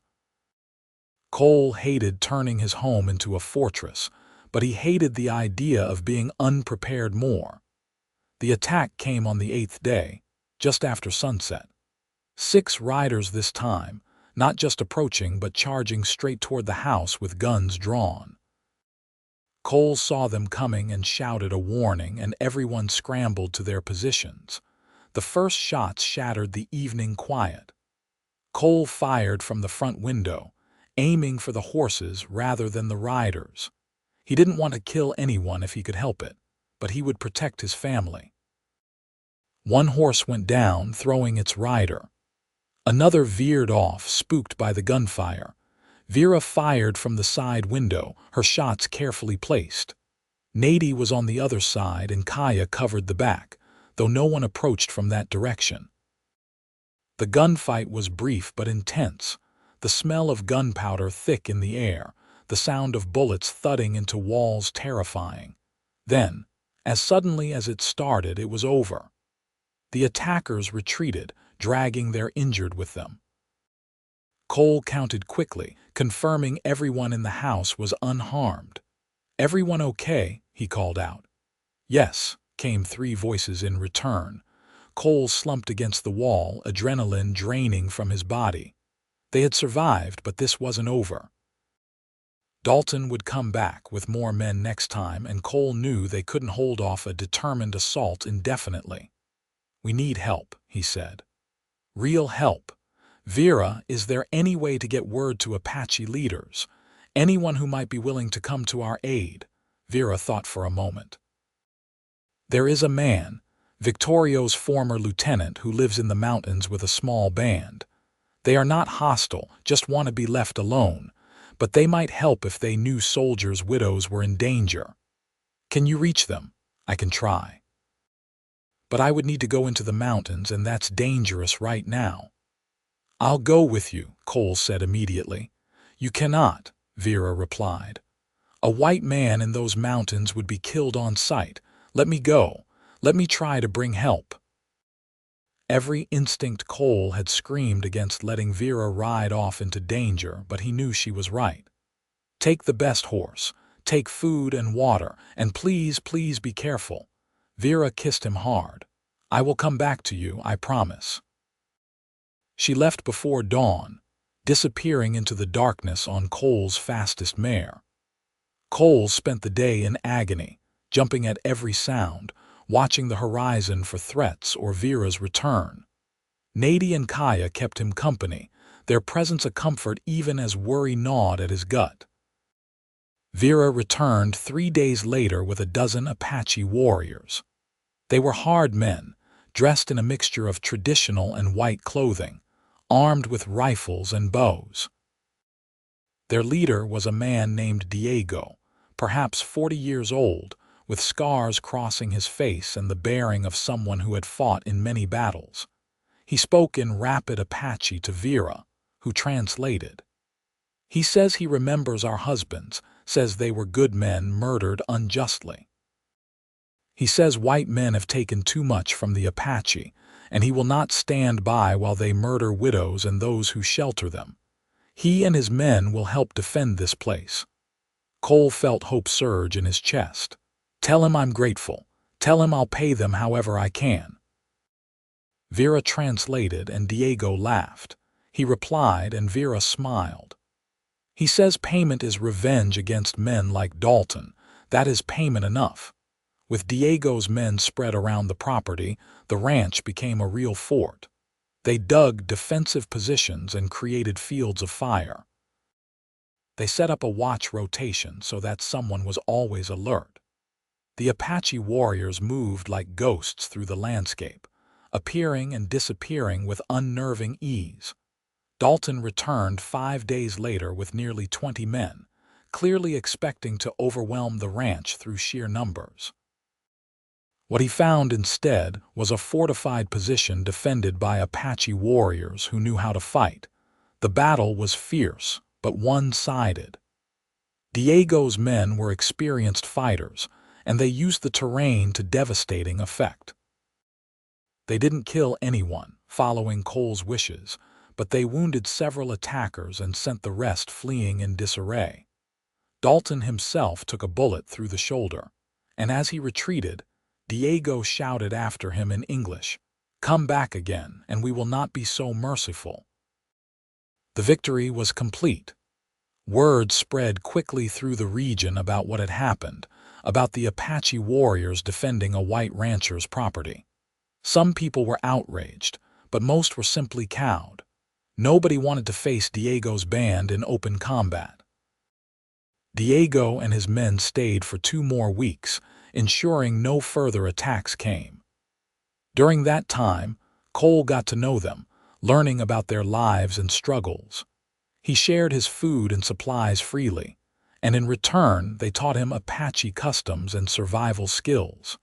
Cole hated turning his home into a fortress, but he hated the idea of being unprepared more. The attack came on the 8th day, just after sunset. 6 riders this time, not just approaching but charging straight toward the house with guns drawn. Cole saw them coming and shouted a warning, and everyone scrambled to their positions. The first shots shattered the evening quiet. Cole fired from the front window, aiming for the horses rather than the riders. He didn't want to kill anyone if he could help it, but he would protect his family. One horse went down, throwing its rider. Another veered off, spooked by the gunfire. Vera fired from the side window, her shots carefully placed. Nady was on the other side and Kaya covered the back, though no one approached from that direction. The gunfight was brief but intense, the smell of gunpowder thick in the air, the sound of bullets thudding into walls terrifying. Then, as suddenly as it started, it was over. The attackers retreated, dragging their injured with them. Cole counted quickly, confirming everyone in the house was unharmed. "Everyone okay?" he called out. "Yes," came 3 voices in return. Cole slumped against the wall, adrenaline draining from his body. They had survived, but this wasn't over. Dalton would come back with more men next time, and Cole knew they couldn't hold off a determined assault indefinitely. "We need help," he said. "Real help. Vera, is there any way to get word to Apache leaders? Anyone who might be willing to come to our aid?" Vera thought for a moment. "There is a man, Victorio's former lieutenant, who lives in the mountains with a small band. They are not hostile, just want to be left alone, but they might help if they knew soldiers' widows were in danger. Can you reach them?" "I can try. But I would need to go into the mountains, and that's dangerous right now." "I'll go with you," Cole said immediately. "You cannot," Vera replied. "A white man in those mountains would be killed on sight. Let me go. Let me try to bring help." Every instinct Cole had screamed against letting Vera ride off into danger, but he knew she was right. "Take the best horse. Take food and water, and please, please be careful." Vera kissed him hard. "I will come back to you, I promise." She left before dawn, disappearing into the darkness on Cole's fastest mare. Cole spent the day in agony, jumping at every sound, watching the horizon for threats or Vera's return. Nady and Kaya kept him company, their presence a comfort even as worry gnawed at his gut. Vera returned 3 days later with a dozen Apache warriors. They were hard men, dressed in a mixture of traditional and white clothing, armed with rifles and bows. Their leader was a man named Diego, perhaps 40 years old, with scars crossing his face and the bearing of someone who had fought in many battles. He spoke in rapid Apache to Vera, who translated. "He says he remembers our husbands, says they were good men murdered unjustly. He says white men have taken too much from the Apache, and he will not stand by while they murder widows and those who shelter them. He and his men will help defend this place." Cole felt hope surge in his chest. "Tell him I'm grateful. Tell him I'll pay them however I can." Vera translated, and Diego laughed. He replied, and Vera smiled. "He says payment is revenge against men like Dalton. That is payment enough." With Diego's men spread around the property, the ranch became a real fort. They dug defensive positions and created fields of fire. They set up a watch rotation so that someone was always alert. The Apache warriors moved like ghosts through the landscape, appearing and disappearing with unnerving ease. Dalton returned 5 days later with nearly 20 men, clearly expecting to overwhelm the ranch through sheer numbers. What he found instead was a fortified position defended by Apache warriors who knew how to fight. The battle was fierce, but one-sided. Diego's men were experienced fighters, and they used the terrain to devastating effect. They didn't kill anyone, following Cole's wishes, but they wounded several attackers and sent the rest fleeing in disarray. Dalton himself took a bullet through the shoulder, and as he retreated, Diego shouted after him in English, "Come back again, and we will not be so merciful." The victory was complete. Word spread quickly through the region about what had happened, about the Apache warriors defending a white rancher's property. Some people were outraged, but most were simply cowed. Nobody wanted to face Diego's band in open combat. Diego and his men stayed for 2 more weeks, ensuring no further attacks came. During that time, Cole got to know them, learning about their lives and struggles. He shared his food and supplies freely, and in return they taught him Apache customs and survival skills.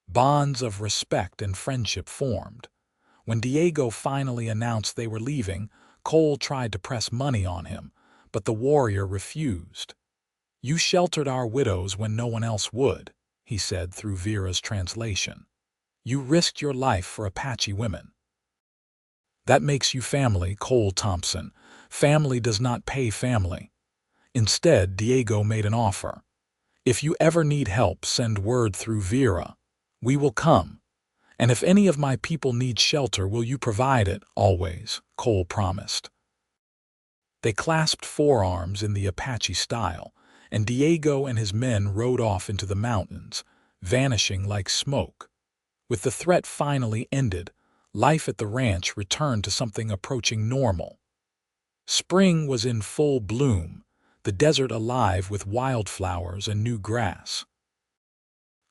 Bonds of respect and friendship formed. When Diego finally announced they were leaving, Cole tried to press money on him, but the warrior refused. "You sheltered our widows when no one else would," he said through Vera's translation. "You risked your life for Apache women. That makes you family, Cole Thompson. Family does not pay family." Instead, Diego made an offer. "If you ever need help, send word through Vera. We will come. And if any of my people need shelter, will you provide it, always," Cole promised. They clasped forearms in the Apache style, and Diego and his men rode off into the mountains, vanishing like smoke. With the threat finally ended, life at the ranch returned to something approaching normal. Spring was in full bloom, the desert alive with wildflowers and new grass.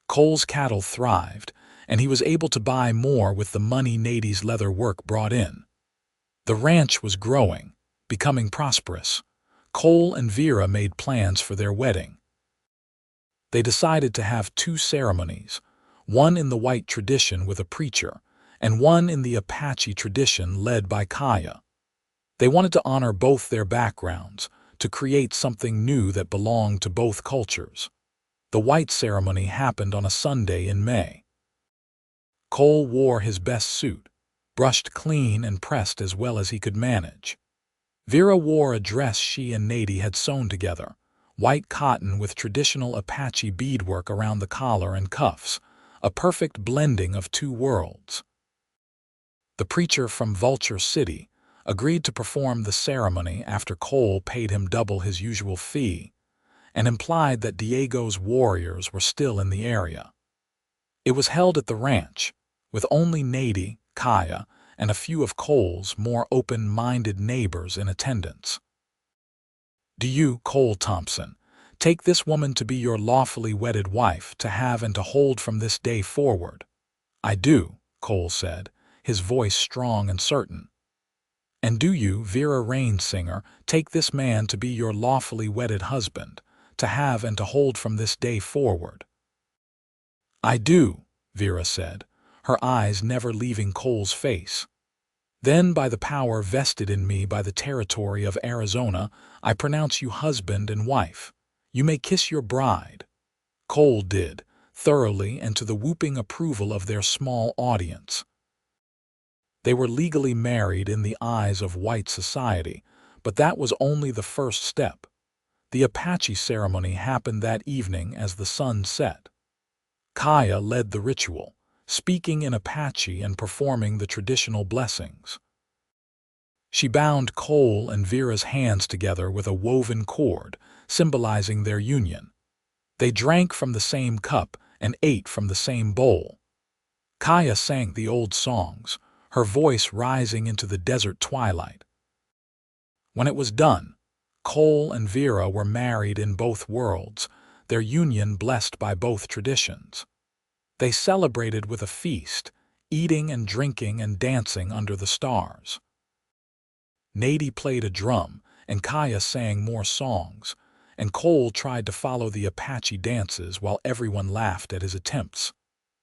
Cole's cattle thrived, and he was able to buy more with the money Nady's leather work brought in. The ranch was growing, becoming prosperous. Cole and Vera made plans for their wedding. They decided to have 2 ceremonies, one in the white tradition with a preacher, and one in the Apache tradition led by Kaya. They wanted to honor both their backgrounds, to create something new that belonged to both cultures. The white ceremony happened on a Sunday in May. Cole wore his best suit, brushed clean and pressed as well as he could manage. Vera wore a dress she and Nady had sewn together, white cotton with traditional Apache beadwork around the collar and cuffs, a perfect blending of 2 worlds. The preacher from Vulture City agreed to perform the ceremony after Cole paid him double his usual fee, and implied that Diego's warriors were still in the area. It was held at the ranch, with only Nady, Kaya, and a few of Cole's more open-minded neighbors in attendance. "Do you, Cole Thompson, take this woman to be your lawfully wedded wife, to have and to hold from this day forward?" "I do," Cole said, his voice strong and certain. "And do you, Vera Rainsinger, take this man to be your lawfully wedded husband, to have and to hold from this day forward?" "I do," Vera said, her eyes never leaving Cole's face. "Then, by the power vested in me by the territory of Arizona, I pronounce you husband and wife. You may kiss your bride." Cole did, thoroughly and to the whooping approval of their small audience. They were legally married in the eyes of white society, but that was only the first step. The Apache ceremony happened that evening as the sun set. Kaya led the ritual, speaking in Apache and performing the traditional blessings. She bound Cole and Vera's hands together with a woven cord, symbolizing their union. They drank from the same cup and ate from the same bowl. Kaya sang the old songs, her voice rising into the desert twilight. When it was done, Cole and Vera were married in both worlds, their union blessed by both traditions. They celebrated with a feast, eating and drinking and dancing under the stars. Nady played a drum, and Kaya sang more songs, and Cole tried to follow the Apache dances while everyone laughed at his attempts.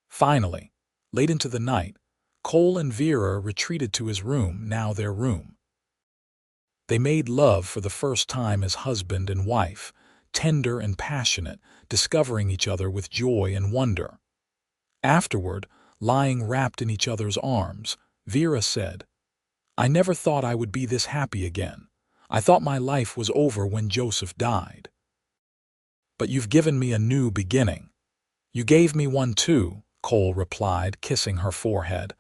Finally, late into the night, Cole and Vera retreated to his room, now their room. They made love for the first time as husband and wife, tender and passionate, discovering each other with joy and wonder. Afterward, lying wrapped in each other's arms, Vera said, "I never thought I would be this happy again. I thought my life was over when Joseph died. But you've given me a new beginning." "You gave me one too," Cole replied, kissing her forehead.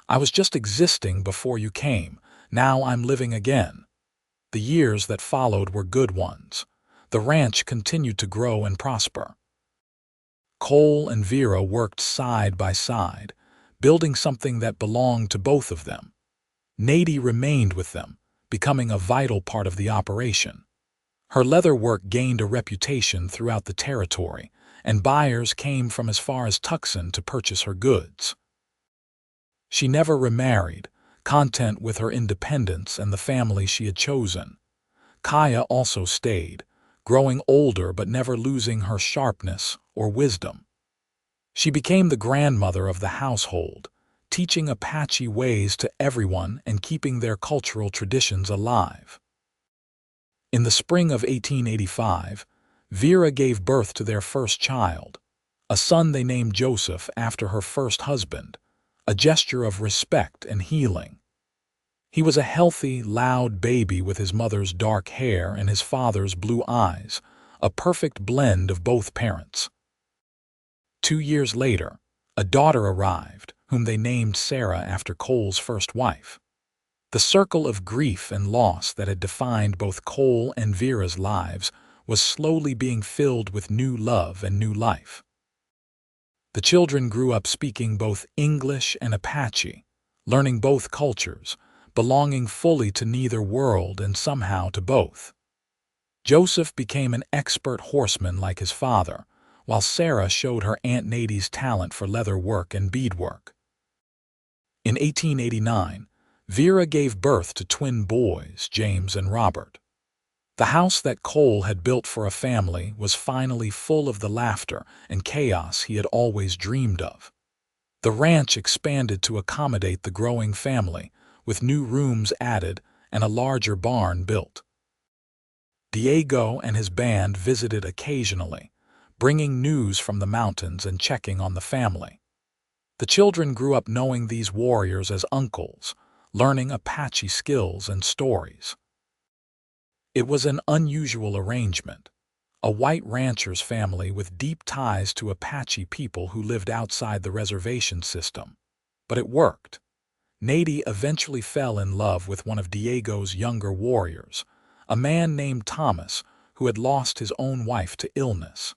"I was just existing before you came. Now I'm living again." The years that followed were good ones. The ranch continued to grow and prosper. Cole and Vera worked side by side, building something that belonged to both of them. Nady remained with them, becoming a vital part of the operation. Her leather work gained a reputation throughout the territory, and buyers came from as far as Tucson to purchase her goods. She never remarried, content with her independence and the family she had chosen. Kaya also stayed, growing older but never losing her sharpness or wisdom. She became the grandmother of the household, teaching Apache ways to everyone and keeping their cultural traditions alive. In the spring of 1885, Vera gave birth to their first child, a son they named Joseph after her first husband, a gesture of respect and healing. He was a healthy, loud baby with his mother's dark hair and his father's blue eyes, a perfect blend of both parents. 2 years later, a daughter arrived, whom they named Sarah after Cole's first wife. The circle of grief and loss that had defined both Cole and Vera's lives was slowly being filled with new love and new life. The children grew up speaking both English and Apache, learning both cultures, belonging fully to neither world and somehow to both. Joseph became an expert horseman like his father, while Sarah showed her Aunt Nadie's talent for leather work and beadwork. In 1889, Vera gave birth to twin boys, James and Robert. The house that Cole had built for a family was finally full of the laughter and chaos he had always dreamed of. The ranch expanded to accommodate the growing family, with new rooms added and a larger barn built. Diego and his band visited occasionally, bringing news from the mountains and checking on the family. The children grew up knowing these warriors as uncles, learning Apache skills and stories. It was an unusual arrangement, a white rancher's family with deep ties to Apache people who lived outside the reservation system. But it worked. Nadie eventually fell in love with one of Diego's younger warriors, a man named Thomas who had lost his own wife to illness.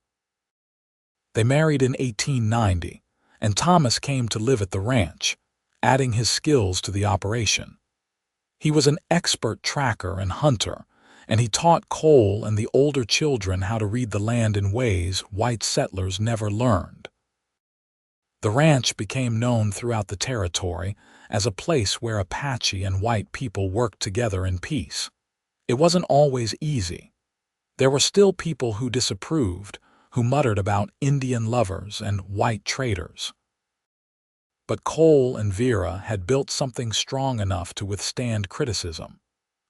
They married in 1890, and Thomas came to live at the ranch, adding his skills to the operation. He was an expert tracker and hunter, and he taught Cole and the older children how to read the land in ways white settlers never learned. The ranch became known throughout the territory as a place where Apache and white people worked together in peace. It wasn't always easy. There were still people who disapproved, who muttered about Indian lovers and white traitors. But Cole and Vera had built something strong enough to withstand criticism,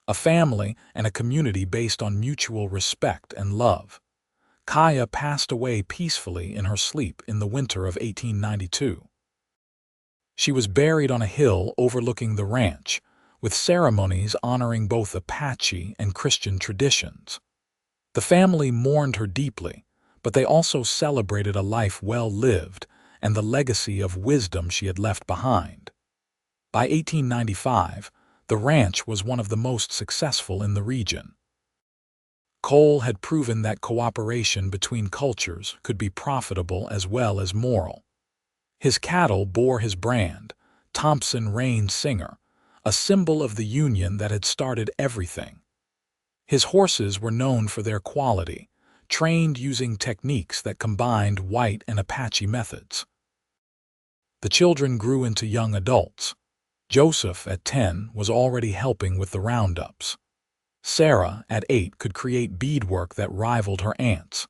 a family and a community based on mutual respect and love. Kaya passed away peacefully in her sleep in the winter of 1892. She was buried on a hill overlooking the ranch, with ceremonies honoring both Apache and Christian traditions. The family mourned her deeply, but they also celebrated a life well lived and the legacy of wisdom she had left behind. By 1895, the ranch was one of the most successful in the region. Cole had proven that cooperation between cultures could be profitable as well as moral. His cattle bore his brand, Thompson Rain Singer, a symbol of the union that had started everything. His horses were known for their quality, trained using techniques that combined white and Apache methods. The children grew into young adults. Joseph, at 10, was already helping with the roundups. Sarah, at 8, could create beadwork that rivaled her aunt's.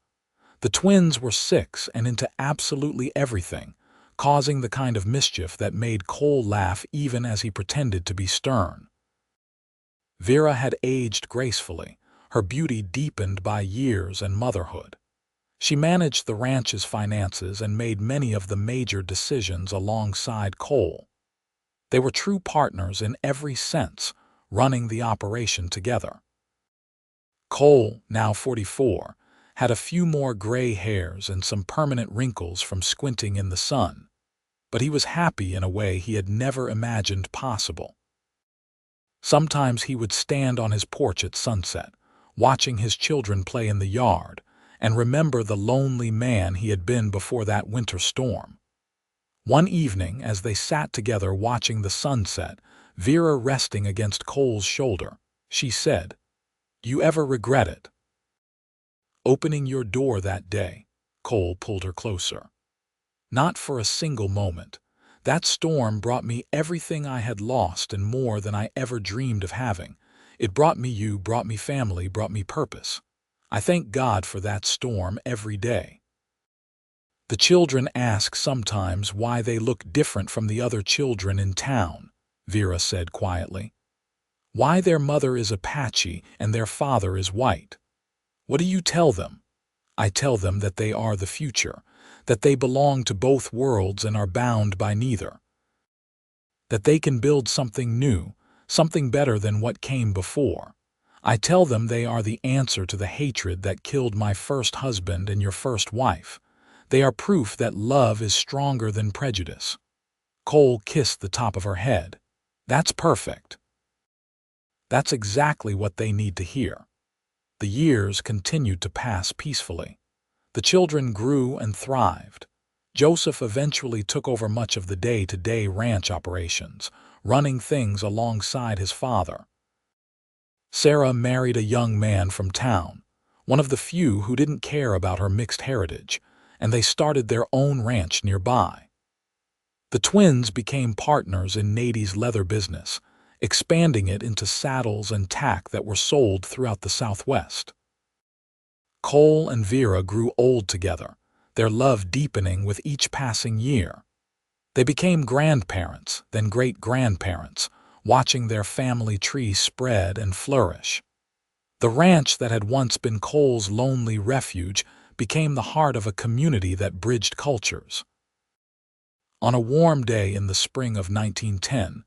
The twins were 6 and into absolutely everything, causing the kind of mischief that made Cole laugh even as he pretended to be stern. Vera had aged gracefully, her beauty deepened by years and motherhood. She managed the ranch's finances and made many of the major decisions alongside Cole. They were true partners in every sense, running the operation together. Cole, now 44, had a few more gray hairs and some permanent wrinkles from squinting in the sun, but he was happy in a way he had never imagined possible. Sometimes he would stand on his porch at sunset, watching his children play in the yard, and remember the lonely man he had been before that winter storm. One evening, as they sat together watching the sunset, Vera resting against Cole's shoulder, she said, "You ever regret it?" "Opening your door that day," Cole pulled her closer. "Not for a single moment. That storm brought me everything I had lost and more than I ever dreamed of having. It brought me you, brought me family, brought me purpose. I thank God for that storm every day." The children ask sometimes why they look different from the other children in town, Vera said quietly. Why their mother is Apache and their father is white. What do you tell them? I tell them that they are the future, that they belong to both worlds and are bound by neither. That they can build something new, something better than what came before. I tell them they are the answer to the hatred that killed my first husband and your first wife. They are proof that love is stronger than prejudice. Cole kissed the top of her head. That's perfect. That's exactly what they need to hear. The years continued to pass peacefully. The children grew and thrived. Joseph eventually took over much of the day-to-day ranch operations, running things alongside his father. Sarah married a young man from town, one of the few who didn't care about her mixed heritage, and they started their own ranch nearby. The twins became partners in Nady's leather business, expanding it into saddles and tack that were sold throughout the Southwest. Cole and Vera grew old together, their love deepening with each passing year. They became grandparents, then great-grandparents, watching their family tree spread and flourish. The ranch that had once been Cole's lonely refuge became the heart of a community that bridged cultures. On a warm day in the spring of 1910,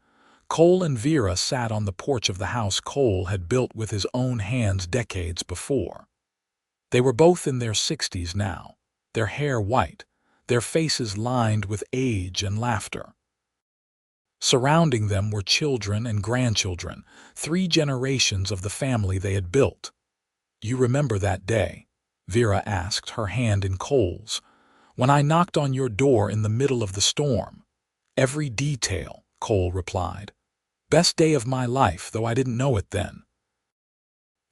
Cole and Vera sat on the porch of the house Cole had built with his own hands decades before. They were both in their 60s now, their hair white, their faces lined with age and laughter. Surrounding them were children and grandchildren, 3 generations of the family they had built. You remember that day? Vera asked, her hand in Cole's. When I knocked on your door in the middle of the storm. Every detail, Cole replied. Best day of my life, though I didn't know it then.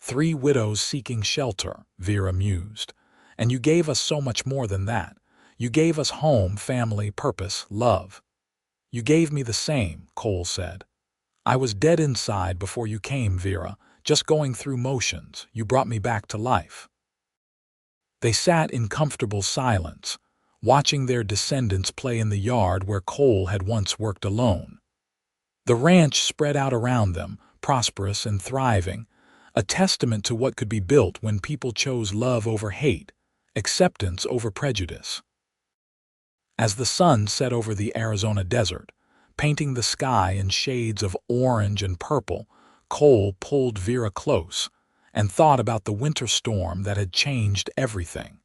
3 widows seeking shelter, Vera mused. And you gave us so much more than that. You gave us home, family, purpose, love. You gave me the same, Cole said. I was dead inside before you came, Vera, just going through motions. You brought me back to life. They sat in comfortable silence, watching their descendants play in the yard where Cole had once worked alone. The ranch spread out around them, prosperous and thriving, a testament to what could be built when people chose love over hate, acceptance over prejudice. As the sun set over the Arizona desert, painting the sky in shades of orange and purple, Cole pulled Vera close and thought about the winter storm that had changed everything.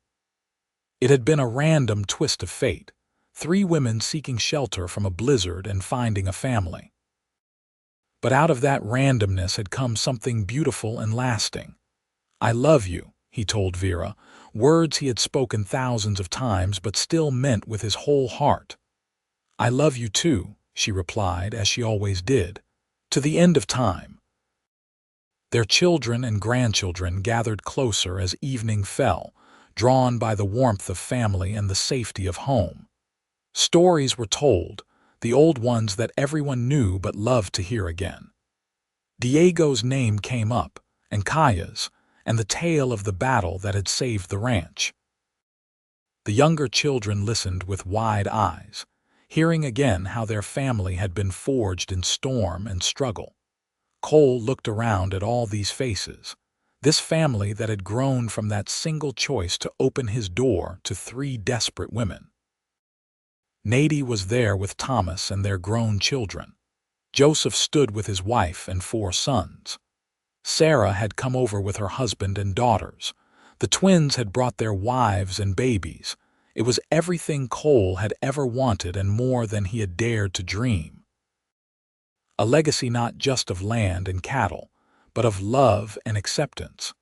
It had been a random twist of fate, 3 women seeking shelter from a blizzard and finding a family. But out of that randomness had come something beautiful and lasting. I love you, he told Vera, words he had spoken thousands of times but still meant with his whole heart. I love you too, she replied, as she always did, to the end of time. Their children and grandchildren gathered closer as evening fell, drawn by the warmth of family and the safety of home. Stories were told, the old ones that everyone knew but loved to hear again. Diego's name came up, and Kaya's, and the tale of the battle that had saved the ranch. The younger children listened with wide eyes, hearing again how their family had been forged in storm and struggle. Cole looked around at all these faces, this family that had grown from that single choice to open his door to 3 desperate women. Nady was there with Thomas and their grown children. Joseph stood with his wife and 4 sons. Sarah had come over with her husband and daughters. The twins had brought their wives and babies. It was everything Cole had ever wanted and more than he had dared to dream. A legacy not just of land and cattle, but of love and acceptance.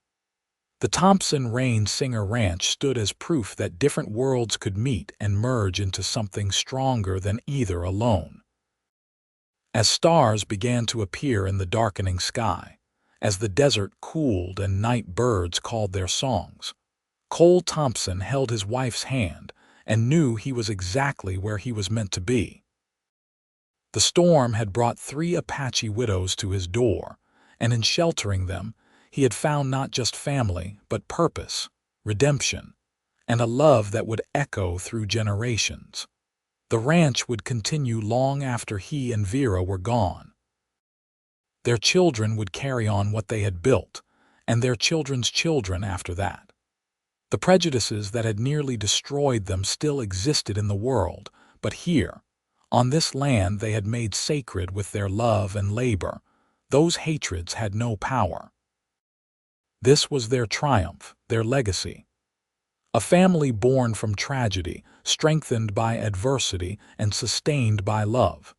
The Thompson Rain Singer Ranch stood as proof that different worlds could meet and merge into something stronger than either alone. As stars began to appear in the darkening sky, as the desert cooled and night birds called their songs, Cole Thompson held his wife's hand and knew he was exactly where he was meant to be. The storm had brought 3 Apache widows to his door, and in sheltering them, he had found not just family, but purpose, redemption, and a love that would echo through generations. The ranch would continue long after he and Vera were gone. Their children would carry on what they had built, and their children's children after that. The prejudices that had nearly destroyed them still existed in the world, but here, on this land they had made sacred with their love and labor, those hatreds had no power. This was their triumph, their legacy. A family born from tragedy, strengthened by adversity, and sustained by love.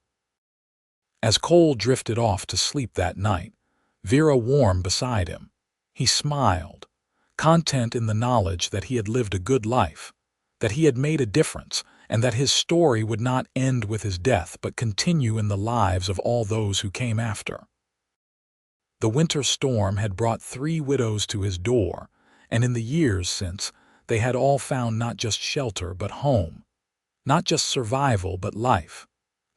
As Cole drifted off to sleep that night, Vera warmed beside him. He smiled, content in the knowledge that he had lived a good life, that he had made a difference, and that his story would not end with his death but continue in the lives of all those who came after. The winter storm had brought 3 widows to his door, and in the years since, they had all found not just shelter but home, not just survival but life,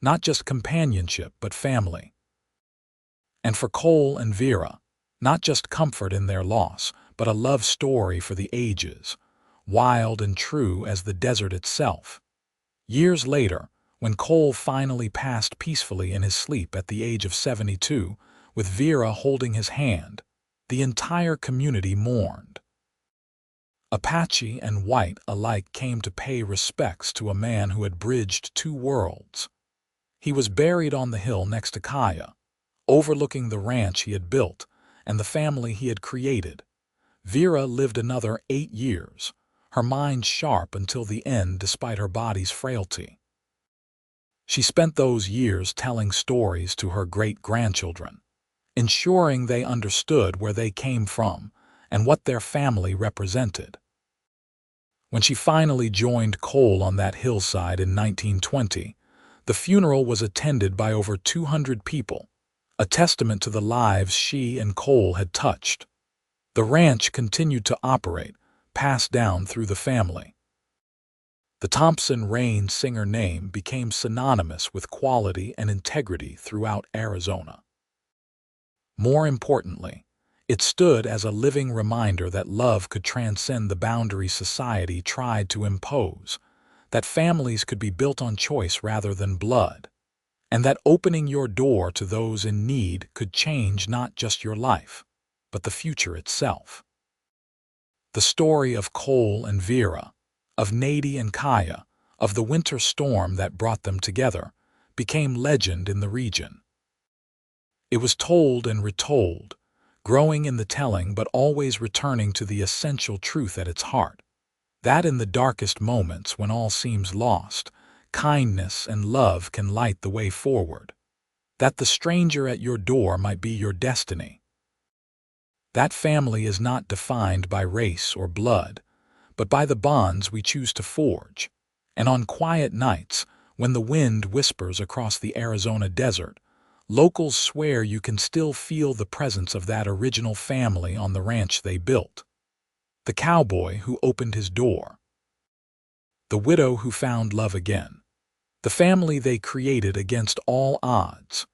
not just companionship but family. And for Cole and Vera, not just comfort in their loss, but a love story for the ages, wild and true as the desert itself. Years later, when Cole finally passed peacefully in his sleep at the age of 72, with Vera holding his hand, the entire community mourned. Apache and white alike came to pay respects to a man who had bridged 2 worlds. He was buried on the hill next to Kaya, overlooking the ranch he had built and the family he had created. Vera lived another 8 years, her mind sharp until the end despite her body's frailty. She spent those years telling stories to her great-grandchildren, ensuring they understood where they came from and what their family represented. When she finally joined Cole on that hillside in 1920, the funeral was attended by over 200 people, a testament to the lives she and Cole had touched. The ranch continued to operate, passed down through the family. The Thompson Rain Singer name became synonymous with quality and integrity throughout Arizona. More importantly, it stood as a living reminder that love could transcend the boundaries society tried to impose, that families could be built on choice rather than blood, and that opening your door to those in need could change not just your life, but the future itself. The story of Cole and Vera, of Nady and Kaya, of the winter storm that brought them together, became legend in the region. It was told and retold, growing in the telling but always returning to the essential truth at its heart, that in the darkest moments when all seems lost, kindness and love can light the way forward, that the stranger at your door might be your destiny. That family is not defined by race or blood, but by the bonds we choose to forge, and on quiet nights, when the wind whispers across the Arizona desert, locals swear you can still feel the presence of that original family on the ranch they built. The cowboy who opened his door. The widow who found love again. The family they created against all odds.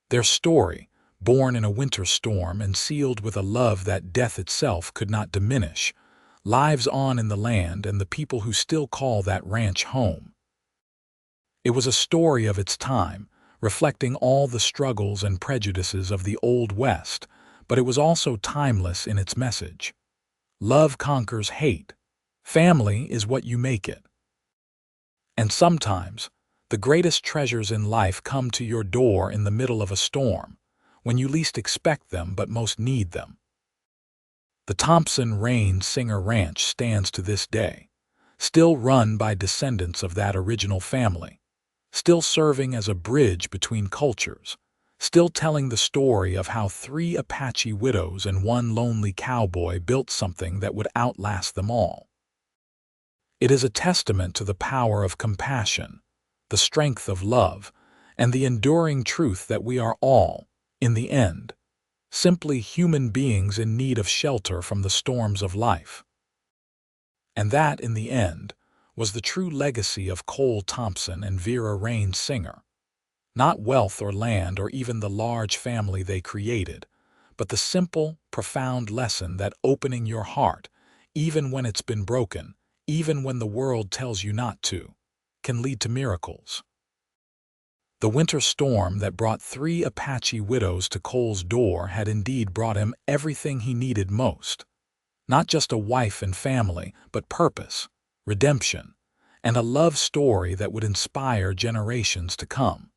Their story, born in a winter storm and sealed with a love that death itself could not diminish, lives on in the land and the people who still call that ranch home. It was a story of its time, reflecting all the struggles and prejudices of the Old West, but it was also timeless in its message. Love conquers hate. Family is what you make it. And sometimes, the greatest treasures in life come to your door in the middle of a storm, when you least expect them but most need them. The Thompson Rain Singer Ranch stands to this day, still run by descendants of that original family, still serving as a bridge between cultures, still telling the story of how 3 Apache widows and 1 lonely cowboy built something that would outlast them all. It is a testament to the power of compassion, the strength of love, and the enduring truth that we are all, in the end, simply human beings in need of shelter from the storms of life. And that, in the end, was the true legacy of Cole Thompson and Vera Rain Singer. Not wealth or land or even the large family they created, but the simple, profound lesson that opening your heart, even when it's been broken, even when the world tells you not to, can lead to miracles. The winter storm that brought 3 Apache widows to Cole's door had indeed brought him everything he needed most. Not just a wife and family, but purpose, redemption, and a love story that would inspire generations to come.